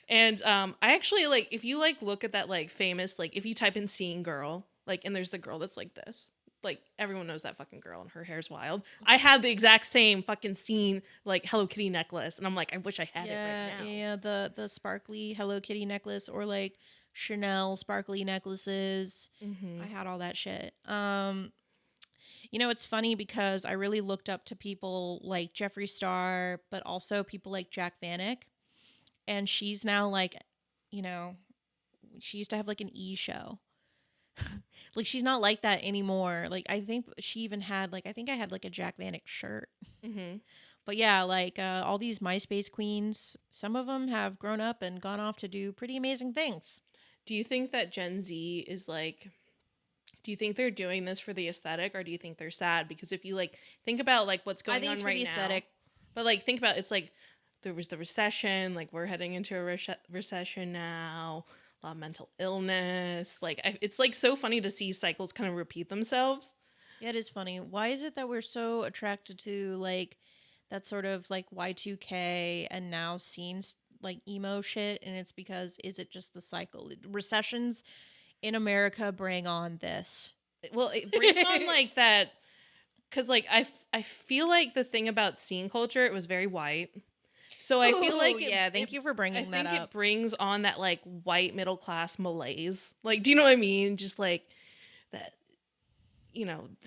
And I actually like if you like look at that like famous like if you type in Scene girl like and there's the girl that's like this. like everyone knows that fucking girl and her hair's wild. I had the exact same fucking scene, like Hello Kitty necklace, and I'm like, I wish I had it right now. Yeah, the sparkly Hello Kitty necklace, or like Chanel sparkly necklaces. I had all that shit. It's funny because I really looked up to people like Jeffree Star, but also people like Jack Vanek, and she's now like, she used to have like an E show. Like, she's not like that anymore. Like, I think she even had like, I think I had like a Jack Vanek shirt. But yeah, like all these MySpace queens, some of them have grown up and gone off to do pretty amazing things. Do you think that Gen Z is like, do you think they're doing this for the aesthetic, or do you think they're sad? Because if you like think about like what's going on right now, aesthetic. But like think about, it's like there was the recession, like we're heading into a recession now. A lot of mental illness. Like, it's like so funny to see cycles kind of repeat themselves. Yeah, it is funny. Why is it that we're so attracted to like that sort of like Y2K and now scenes like emo shit? And it's because, is it just the cycle? Recessions in America bring on this. Well, it brings on like that, because like I feel like the thing about scene culture, it was very white. So I feel like thank you for bringing that up. I think it brings on that like white middle class malaise. Like, do you know what I mean? Just like that,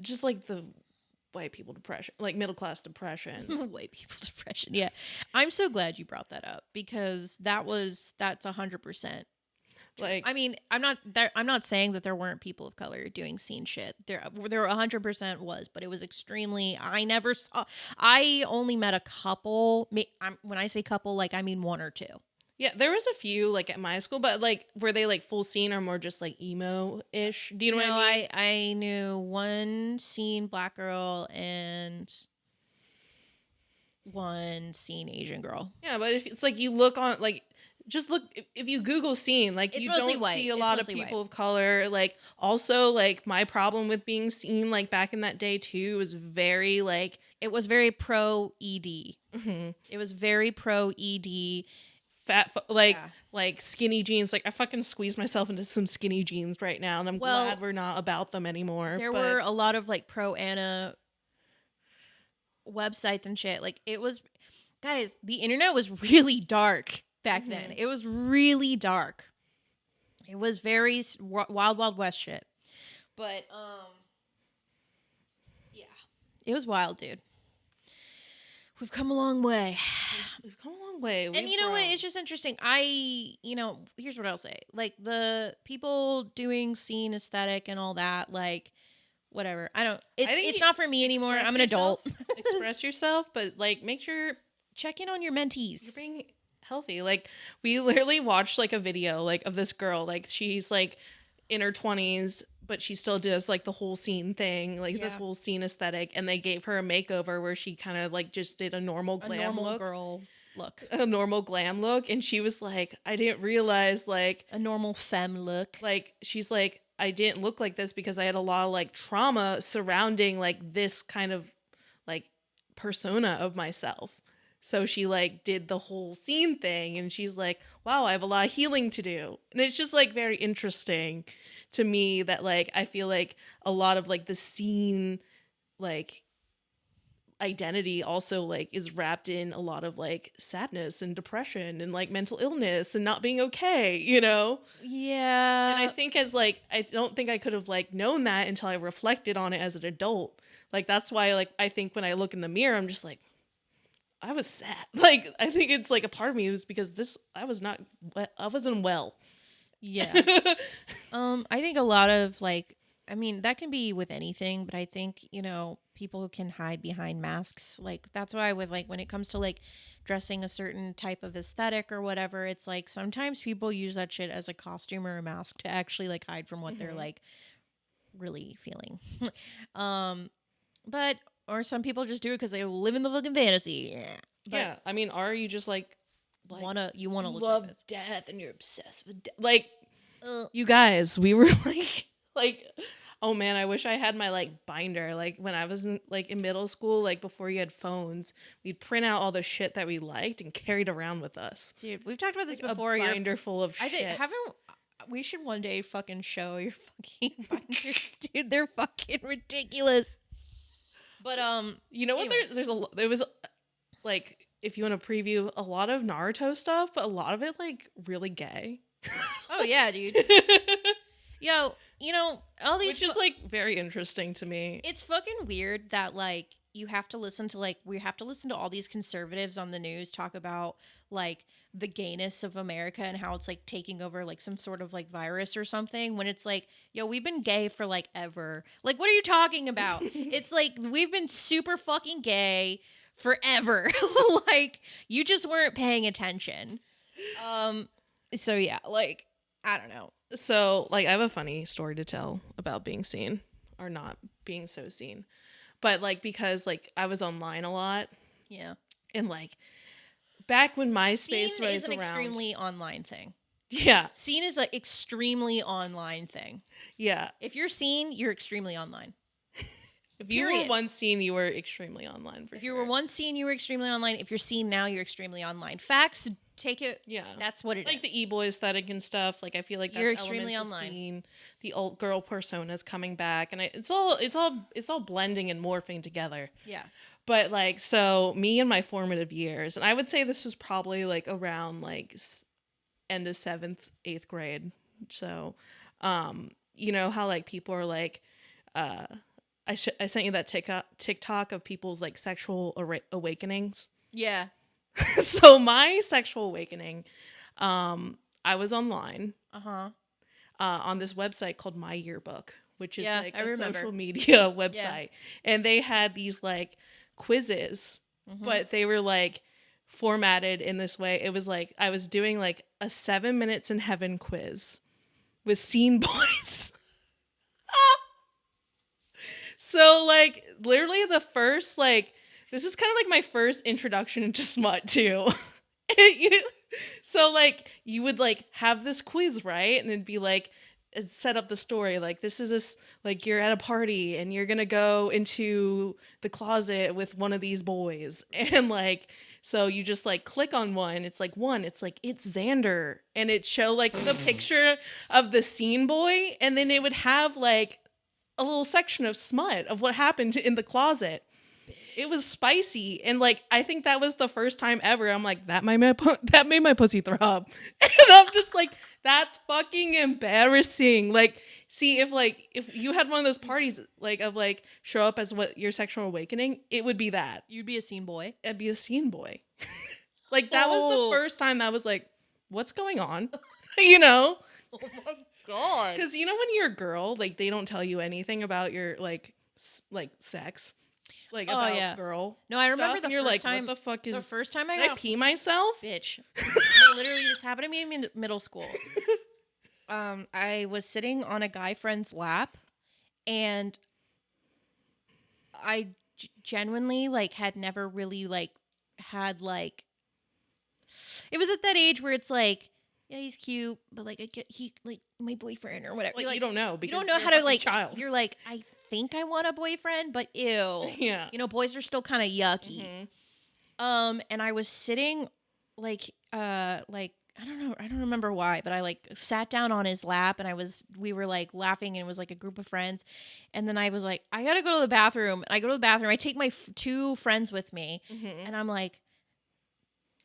just like the white people depression, like middle class depression. White people depression. Yeah. I'm so glad you brought that up, because that's 100%. Like, I mean, I'm not saying that there weren't people of color doing scene shit. There 100% was, but it was extremely. I only met a couple. When I say couple, like I mean one or two. Yeah, there was a few like at my school, but like were they like full scene or more just like emo-ish? Do you know what I mean? I knew one scene black girl and one scene Asian girl. Yeah, but if it's like you look on like. Just look, if you Google scene, like you don't see a lot of people of color. Like also like my problem with being seen like back in that day too was very like, it was very pro ED. It was very pro ED. Like skinny jeans. Like I fucking squeezed myself into some skinny jeans right now, and I'm glad we're not about them anymore. There were a lot of like pro Anna websites and shit. Like it was, guys, the internet was really dark back then. It was really dark. It was very wild, wild west shit. But yeah, it was wild, dude. We've come a long way. We've come a long way. And you know what? It's just interesting. Here's what I'll say. Like the people doing scene aesthetic and all that, like whatever. It's not for me anymore. I'm an adult. Express yourself, but like make sure check in on your mentees. You're being healthy. Like we literally watched like a video like of this girl, like she's like in her 20s, but she still does like the whole scene thing, like this whole scene aesthetic, and they gave her a makeover where she kind of like just did a normal glam girl look, a normal glam look, and she was like, I didn't realize like a normal femme look. Like she's like, I didn't look like this because I had a lot of like trauma surrounding like this kind of like persona of myself. So she like did the whole scene thing, and she's like, wow, I have a lot of healing to do. And it's just like very interesting to me that like I feel like a lot of like the scene like identity also like is wrapped in a lot of like sadness and depression and like mental illness and not being okay, Yeah. And I think as like I don't think I could have like known that until I reflected on it as an adult. Like that's why like I think when I look in the mirror I'm just like, I was sad. Like, I think it's like a part of me was because I wasn't well. Yeah. I think a lot of like, I mean, that can be with anything, but I think, people can hide behind masks. Like, that's why with like, when it comes to like dressing a certain type of aesthetic or whatever, it's like sometimes people use that shit as a costume or a mask to actually like hide from what they're like really feeling. But or some people just do it because they live in the fucking fantasy. Yeah. Yeah. I mean, are you just like wanna look love like this. death and you're obsessed with death? Like, you guys, we were like, oh man, I wish I had my like binder. Like when I was in middle school, like before you had phones, we'd print out all the shit that we liked and carried around with us. Dude, we've talked about this before. A binder full of shit. We should one day fucking show your fucking binders, dude. They're fucking ridiculous. But you know what? Anyway. There was like, if you want to preview a lot of Naruto stuff, but a lot of it like really gay. Oh yeah, dude. Yo, you know, all these which is like very interesting to me. It's fucking weird that like we have to listen to all these conservatives on the news talk about like the gayness of America and how it's like taking over like some sort of like virus or something, when it's like, yo, we've been gay for like ever. Like, what are you talking about? It's like we've been super fucking gay forever. Like, you just weren't paying attention. So yeah, like, I don't know. So like, I have a funny story to tell about being seen or not being so seen. But like, because like I was online a lot. Yeah. And like back when MySpace Seen was is an around. extremely online thing. Yeah. Seen is an extremely online thing. Yeah. If you're seen, you're extremely online. If you were once seen, you were extremely online. If you were once seen, you were extremely online. If you're seen now, you're extremely online. Facts, take it. Yeah. That's what it is. Like the e-boy aesthetic and stuff. Like, I feel like that's you're extremely elements online. of scene. The old girl personas coming back, and it's all blending and morphing together. Yeah. But like, so me in my formative years, and I would say this was probably like around like end of 7th, 8th grade. So, you know how like people are like, I sent you that TikTok of people's like sexual awakenings. Yeah. So my sexual awakening, I was online on this website called My Yearbook, which is like a social media website. And they had these like quizzes, but they were like formatted in this way. It was like I was doing like a 7 minutes in heaven quiz with scene boys. So like literally the first like, this is kind of like my first introduction into smut too. So like you would like have this quiz, right? And it'd be like, it'd set up the story. Like, this is this, like, you're at a party and you're gonna go into the closet with one of these boys. And like, so you just like click on one. It's like it's Xander. And it show like the picture of the scene boy. And then it would have like a little section of smut of what happened in the closet. It was spicy, and like I think that was the first time ever I'm like, that made my pussy throb. And I'm just like, that's fucking embarrassing. Like, see, if you had one of those parties like of like show up as what your sexual awakening, it would be that. You'd be a scene boy. I'd be a scene boy. Like, that was the first time that was like, what's going on? You know? Oh my god. Because you know when you're a girl, like they don't tell you anything about your like sex. Like, about girl. No, I remember the you're first like, time. what the fuck is? The first time I pee myself? Bitch. No, literally, this happened to me in middle school. I was sitting on a guy friend's lap, and I genuinely like had never really like had like. It was at that age where it's like, yeah, he's cute, but like he like my boyfriend or whatever. Like, you don't know because you don't know how to like. Child. You're like, I think I want a boyfriend, but ew. Yeah. You know, boys are still kind of yucky. Mm-hmm. And I was sitting like I don't remember why, but I like sat down on his lap and we were like laughing, and it was like a group of friends. And then I was like, I gotta go to the bathroom. I go to the bathroom. I take my two friends with me, and I'm like,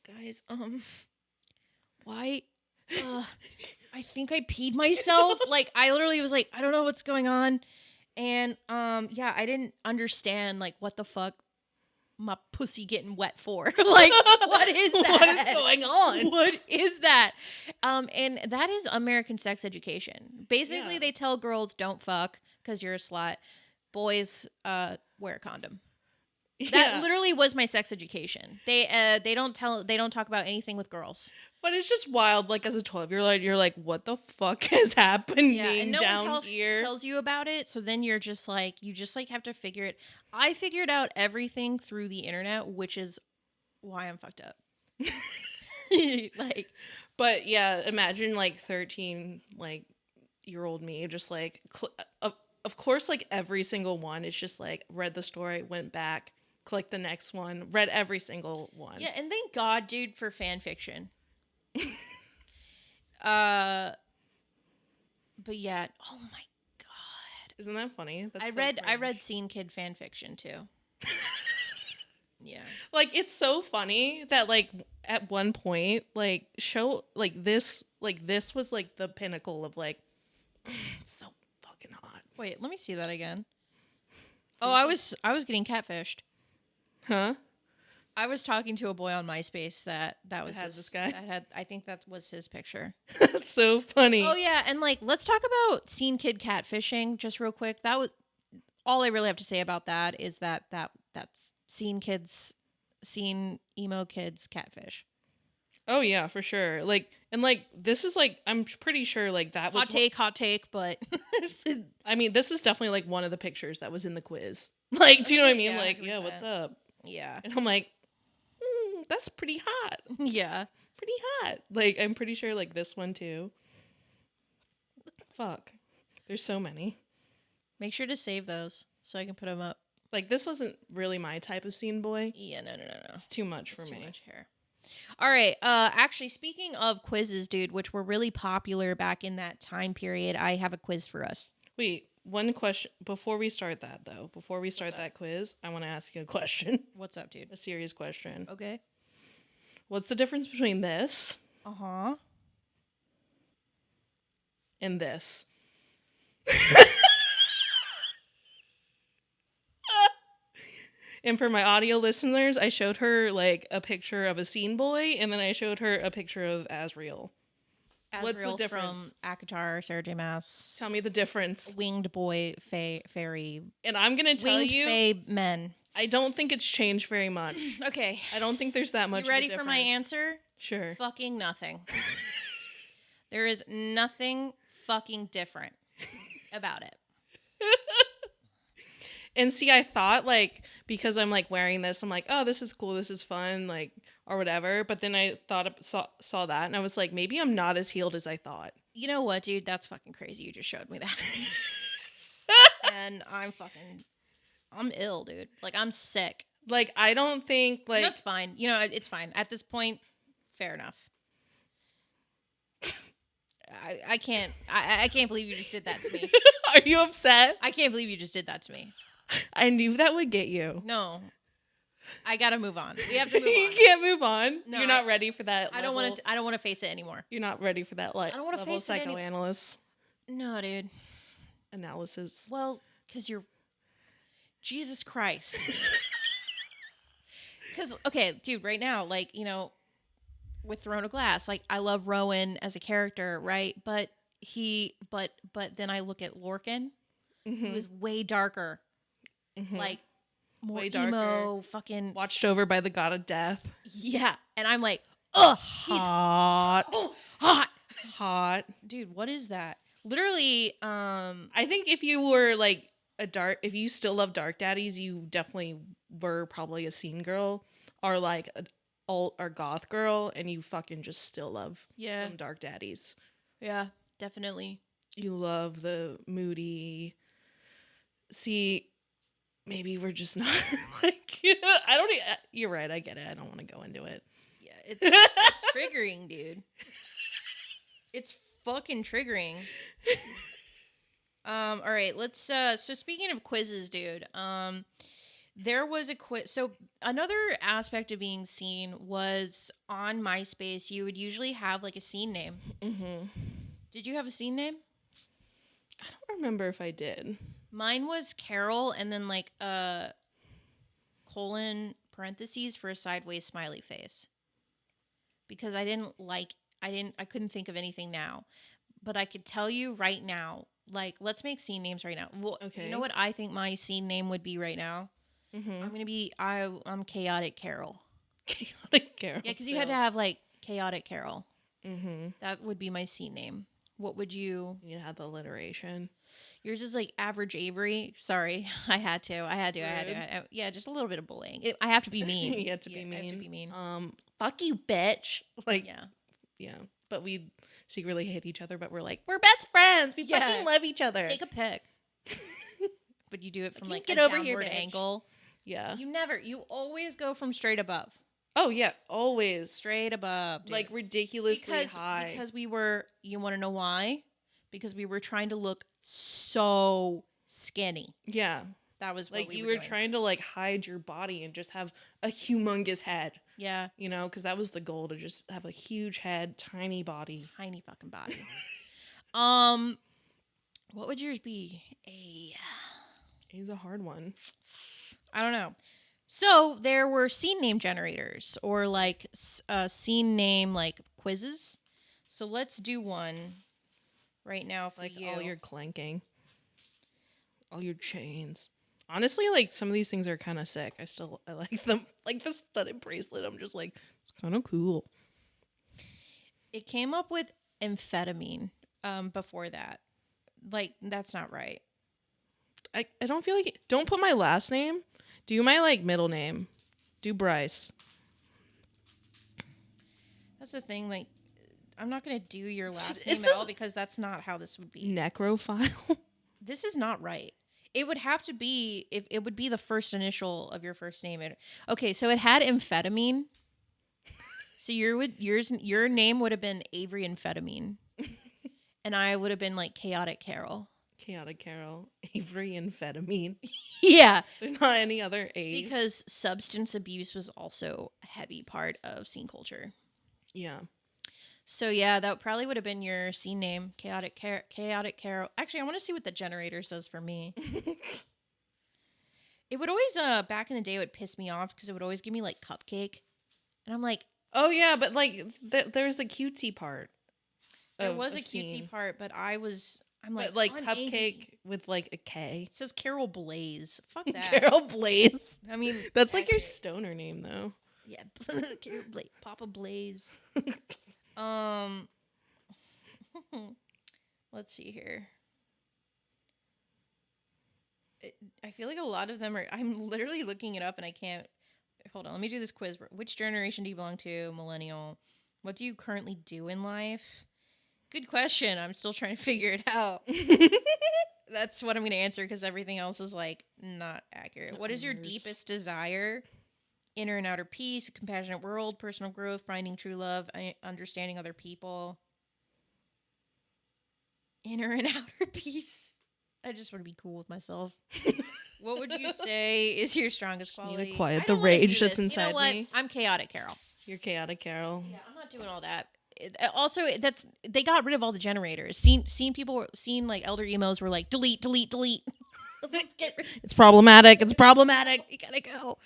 guys, why? I think I peed myself. Like, I literally was like, I don't know what's going on. And yeah, I didn't understand like what the fuck my pussy getting wet for. Like, what is that? What is going on? What is that? And that is American sex education. Basically, they tell girls don't fuck because you're a slut. Boys wear a condom. That literally was my sex education. They don't talk about anything with girls. But it's just wild. Like, as a 12-year-old, you're like, what the fuck is happening and no down one here? tells you about it. So then you're just like, have to figure it. I figured out everything through the internet, which is why I'm fucked up. Like, but yeah, imagine like 13 like year old me just like of course like every single one. It's just like read the story, went back, clicked the next one, read every single one. Yeah, and thank God, dude, for fan fiction. But yet, oh my god. Isn't that funny? That's I read Scene Kid fan fiction too. Yeah. Like, it's so funny that, like, at one point, like, this was, like, the pinnacle of, like, so fucking hot. Wait, let me see that again. Oh, I was getting catfished. Huh? I was talking to a boy on MySpace that was this guy. I think that was his picture. That's so funny. Oh yeah, and like let's talk about Scene Kid catfishing just real quick. That was all I really have to say about that is that's Scene emo kids catfish. Oh yeah, for sure. Like, and like this is like I'm pretty sure like that was hot take, but I mean this is definitely like one of the pictures that was in the quiz. Like, do you know what I mean? Yeah, like, 100%. yeah, what's up? Yeah. And I'm like, that's pretty hot. Yeah. Pretty hot. Like, I'm pretty sure like this one too. Fuck. There's so many. Make sure to save those so I can put them up. Like, this wasn't really my type of scene boy. Yeah, no. It's too much for me. Too much hair. All right. Actually, speaking of quizzes, dude, which were really popular back in that time period, I have a quiz for us. Wait, one question before we start that though. Before we start that quiz, I want to ask you a question. What's up, dude? A serious question. Okay. What's the difference between this and this? And for my audio listeners, I showed her like a picture of a scene boy, and then I showed her a picture of Asriel. What's the difference? From Akatar, Sarah J. Maas. Tell me the difference. Winged boy, fairy. And I'm gonna tell Winged you, fae men. I don't think it's changed very much. Okay. I don't think there's that much. You ready of a for my answer? Sure. Fucking nothing. There is nothing fucking different about it. And see, I thought like because I'm like wearing this, I'm like, oh, this is cool, this is fun, like or whatever. But then I saw that, and I was like, maybe I'm not as healed as I thought. You know what, dude? That's fucking crazy. You just showed me that, and I'm ill, dude. Like I'm sick. Like I don't think like that's fine. You know, it's fine at this point. Fair enough. I can't believe you just did that to me. Are you upset? I can't believe you just did that to me. I knew that would get you. No. I gotta move on. We have to move on. You can't move on. No, you're not ready for that. I don't want to face it anymore. You're not ready for that I don't want to face psychoanalyst. No, dude. Analysis. Well, because you're Jesus Christ. Because okay, dude, right now, like, you know, with Throne of Glass, like I love Rowan as a character, right? But then I look at Lorcan, who is way darker. Like more way emo, darker. fucking Watched over by the god of death. Yeah. And I'm like, ugh, hot. He's so hot. Dude, what is that? Literally, I think if you were like if you still love dark daddies, you definitely were probably a scene girl or like an alt or goth girl, and you fucking just still love them dark daddies. Yeah, definitely. You love the moody. See, maybe we're just not like I don't. You're right. I get it. I don't want to go into it. Yeah, it's triggering, dude. It's fucking triggering. All right, let's so speaking of quizzes, dude, there was a quiz. So another aspect of being seen was on MySpace, you would usually have like a scene name. Did you have a scene name? I don't remember if I did. Mine was Carol and then like a colon parentheses for a sideways smiley face. Because I couldn't think of anything now. But I could tell you right now, like, let's make scene names right now. Well, okay. You know what I think my scene name would be right now? I'm Chaotic Carol. Chaotic Carol. Yeah, because you had to have, like, Chaotic Carol. That would be my scene name. What would you... You had the alliteration. Yours is, like, Average Avery. Sorry. I had to. Yeah, just a little bit of bullying. I have to be mean. You have to be mean. I have to be mean. Fuck you, bitch. Like, yeah. But we secretly hate each other, but we're like, we're best friends. We fucking love each other. Take a pic. But you do it from like get a over here, downward angle. Yeah. You always go from straight above. Oh yeah, always straight above, dude. like ridiculously high. Because you want to know why? because we were trying to look so skinny. Yeah. That was what like we you were were doing. trying to like hide your body and just have a humongous head. Yeah. You know, because that was the goal, to just have a huge head, tiny body. Tiny fucking body. What would yours be? It's a hard one. I don't know. So there were scene name generators, or like scene name like quizzes. So let's do one right now for Like you. all your clanking, all your chains. Honestly, like some of these things are kind of sick. I like them. Like the studded bracelet, I'm just like, it's kind of cool. It came up with amphetamine before that. Like, that's not right. I don't feel like don't put my last name. Do my like middle name. Do Bryce. That's the thing. Like, I'm not going to do your last It name says at all because that's not how this would be. Necrophile. This is not right. It would have to be, if it would be the first initial of your first name. Okay, so it had amphetamine. So your name would have been Avery Amphetamine. And I would have been like Chaotic Carol. Chaotic Carol. Avery Amphetamine. Yeah. There's not any other A's. Because substance abuse was also a heavy part of scene culture. Yeah. So yeah, that probably would have been your scene name, Chaotic Carol. Actually, I want to see what the generator says for me. It would always, back in the day, it would piss me off because it would always give me like cupcake, and I'm like, oh yeah, but like there's a cutesy part. there was a scene. cutesy part, but I'm like, But like I'm cupcake angry. with like a K. It says Carol Blaze. Fuck that. Carol Blaze. I mean, That's like your accurate. stoner name though. Yeah, Carol Blaze, Papa Blaze. Let's see here. I feel like a lot of them are. I'm literally looking it up and I can't. Hold on, let me do this quiz. Which generation do you belong to? Millennial. What do you currently do in life? Good question. I'm still trying to figure it out. That's what I'm going to answer because everything else is like not accurate. What is your deepest desire? Inner and outer peace, a compassionate world, personal growth, finding true love, understanding other people. Inner and outer peace. I just want to be cool with myself. What would you say is your strongest Just need quality? to quiet I the don't wanna rage do that's this. inside You know what? me. I'm Chaotic Carol. You're Chaotic Carol. Yeah, I'm not doing all that. Also, they got rid of all the generators. Seen like elder emos were like delete. Let's get rid. It's problematic. It's problematic. We gotta go.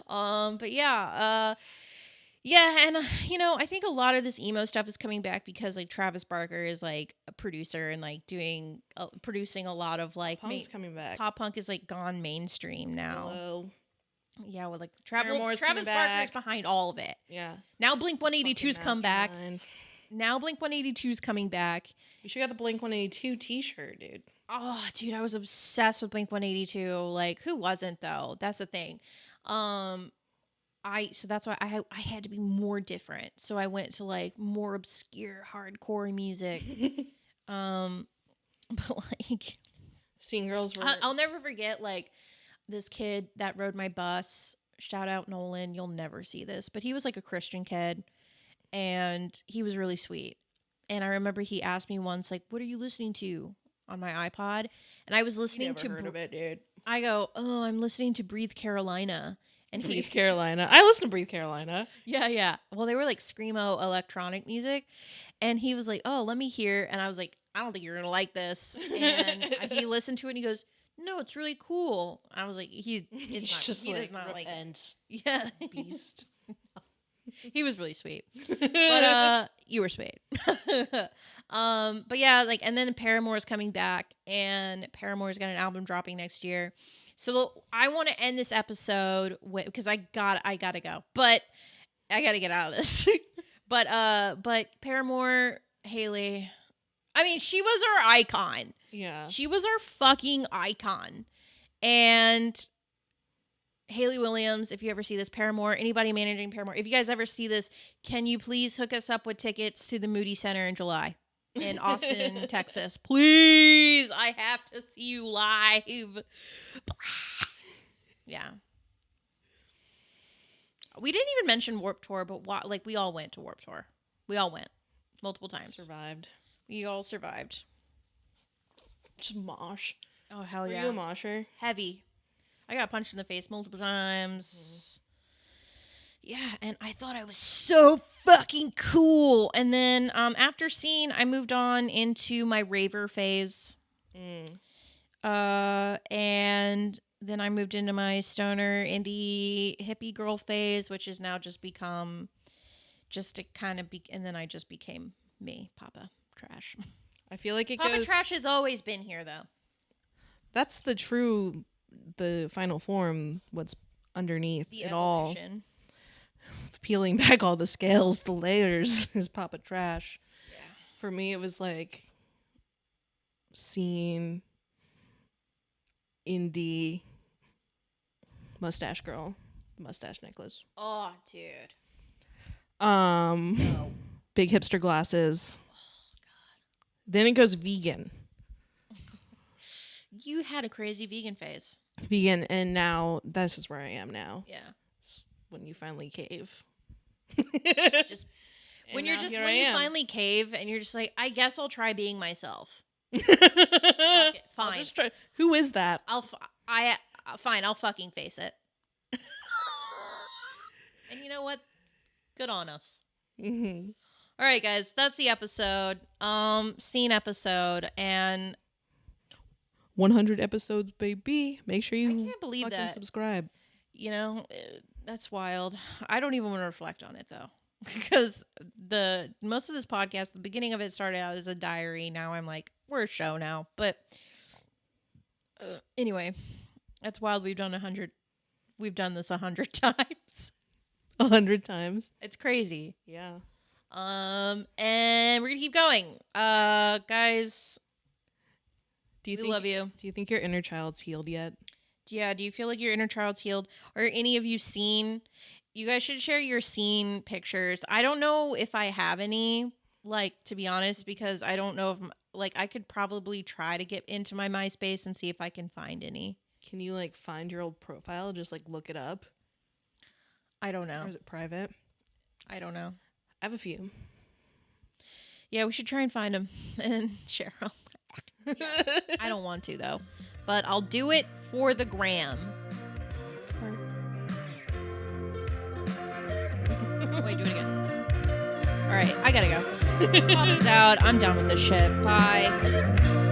But yeah, yeah, and I think a lot of this emo stuff is coming back because like Travis Barker is like a producer and like producing a lot of like Punk's coming back. pop punk is like gone mainstream now. Hello. Yeah, with like Paramore's Travis coming Barker's back. behind all of it. Yeah. Now Blink 182's come back. Mastermind. Now Blink 182's coming back. You should got the Blink 182 t-shirt, dude. Oh, dude, I was obsessed with Blink 182. Like, who wasn't though? That's the thing. So that's why I had to be more different. So I went to like more obscure hardcore music. But like, Scene girls were. I'll never forget like this kid that rode my bus. Shout out Nolan. You'll never see this, but he was like a Christian kid, and he was really sweet. And I remember he asked me once, like, "What are you listening to on my iPod?" And I was listening Never to. heard of it, dude. I go, "Oh, I'm listening to Breathe Carolina." And Breathe Carolina. I listen to Breathe Carolina. Yeah. Well, they were like screamo electronic music, and he was like, "Oh, let me hear." And I was like, "I don't think you're gonna like this." And he listened to it, and he goes, "No, it's really cool." I was like, "He does not like repent. Yeah, Beast." He was really sweet, but you were sweet. But yeah, like, and then Paramore's coming back, and Paramore's got an album dropping next year. So I want to end this episode with, because I gotta go, but I gotta get out of this. but Paramore, Haley, I mean, she was our icon. Yeah. She was our fucking icon. And Haley Williams, if you ever see this, Paramore, anybody managing Paramore, if you guys ever see this, can you please hook us up with tickets to the Moody Center in July in Austin, Texas? Please, I have to see you live. Yeah. We didn't even mention Warped Tour, but we all went to Warped Tour. We all went multiple times. Survived. We all survived. Just mosh. Oh, hell Were yeah. you a mosher? Heavy. I got punched in the face multiple times. Yeah, and I thought I was so fucking cool. And then after scene, I moved on into my raver phase. And then I moved into my stoner indie hippie girl phase, which has now just become just to kind of and then I just became me, Papa Trash. I feel like Papa Trash has always been here, though. That's the final form, what's underneath The it evolution. all. Peeling back all the scales, the layers is Papa Trash. Yeah. For me, it was like scene, indie, mustache girl, mustache necklace. Oh, dude. Big hipster glasses. Oh, God. Then it goes vegan. You had a crazy vegan phase. Vegan, and now this is where I am now. Yeah. It's when you finally cave. Just when you finally cave and you're just like, I guess I'll try being myself. Fuck it, fine. I'll just try. Who is that? Fine. I'll fucking face it. And you know what? Good on us. Mm-hmm. All right, guys, that's the episode. Scene episode, and 100 episodes, baby. Make sure you I can't believe fucking that. subscribe. You know, that's wild. I don't even want to reflect on it though, because most of this podcast, the beginning of it started out as a diary. Now I'm like, we're a show now. But anyway, that's wild. We've done this 100 times. 100 times. It's crazy. Yeah. And we're gonna keep going. Guys, we love you. Do you think your inner child's healed yet? Yeah, do you feel like your inner child's healed? Or any of you seen? You guys should share your scene pictures. I don't know if I have any, like, to be honest, because I don't know if, I could probably try to get into my MySpace and see if I can find any. Can you, find your old profile? Just, look it up? I don't know. Or is it private? I don't know. I have a few. Yeah, we should try and find them and share them. Yeah, I don't want to, though. But I'll do it for the gram. Wait, do it again. All right, I gotta go. Papa's out. I'm done with this shit. Bye.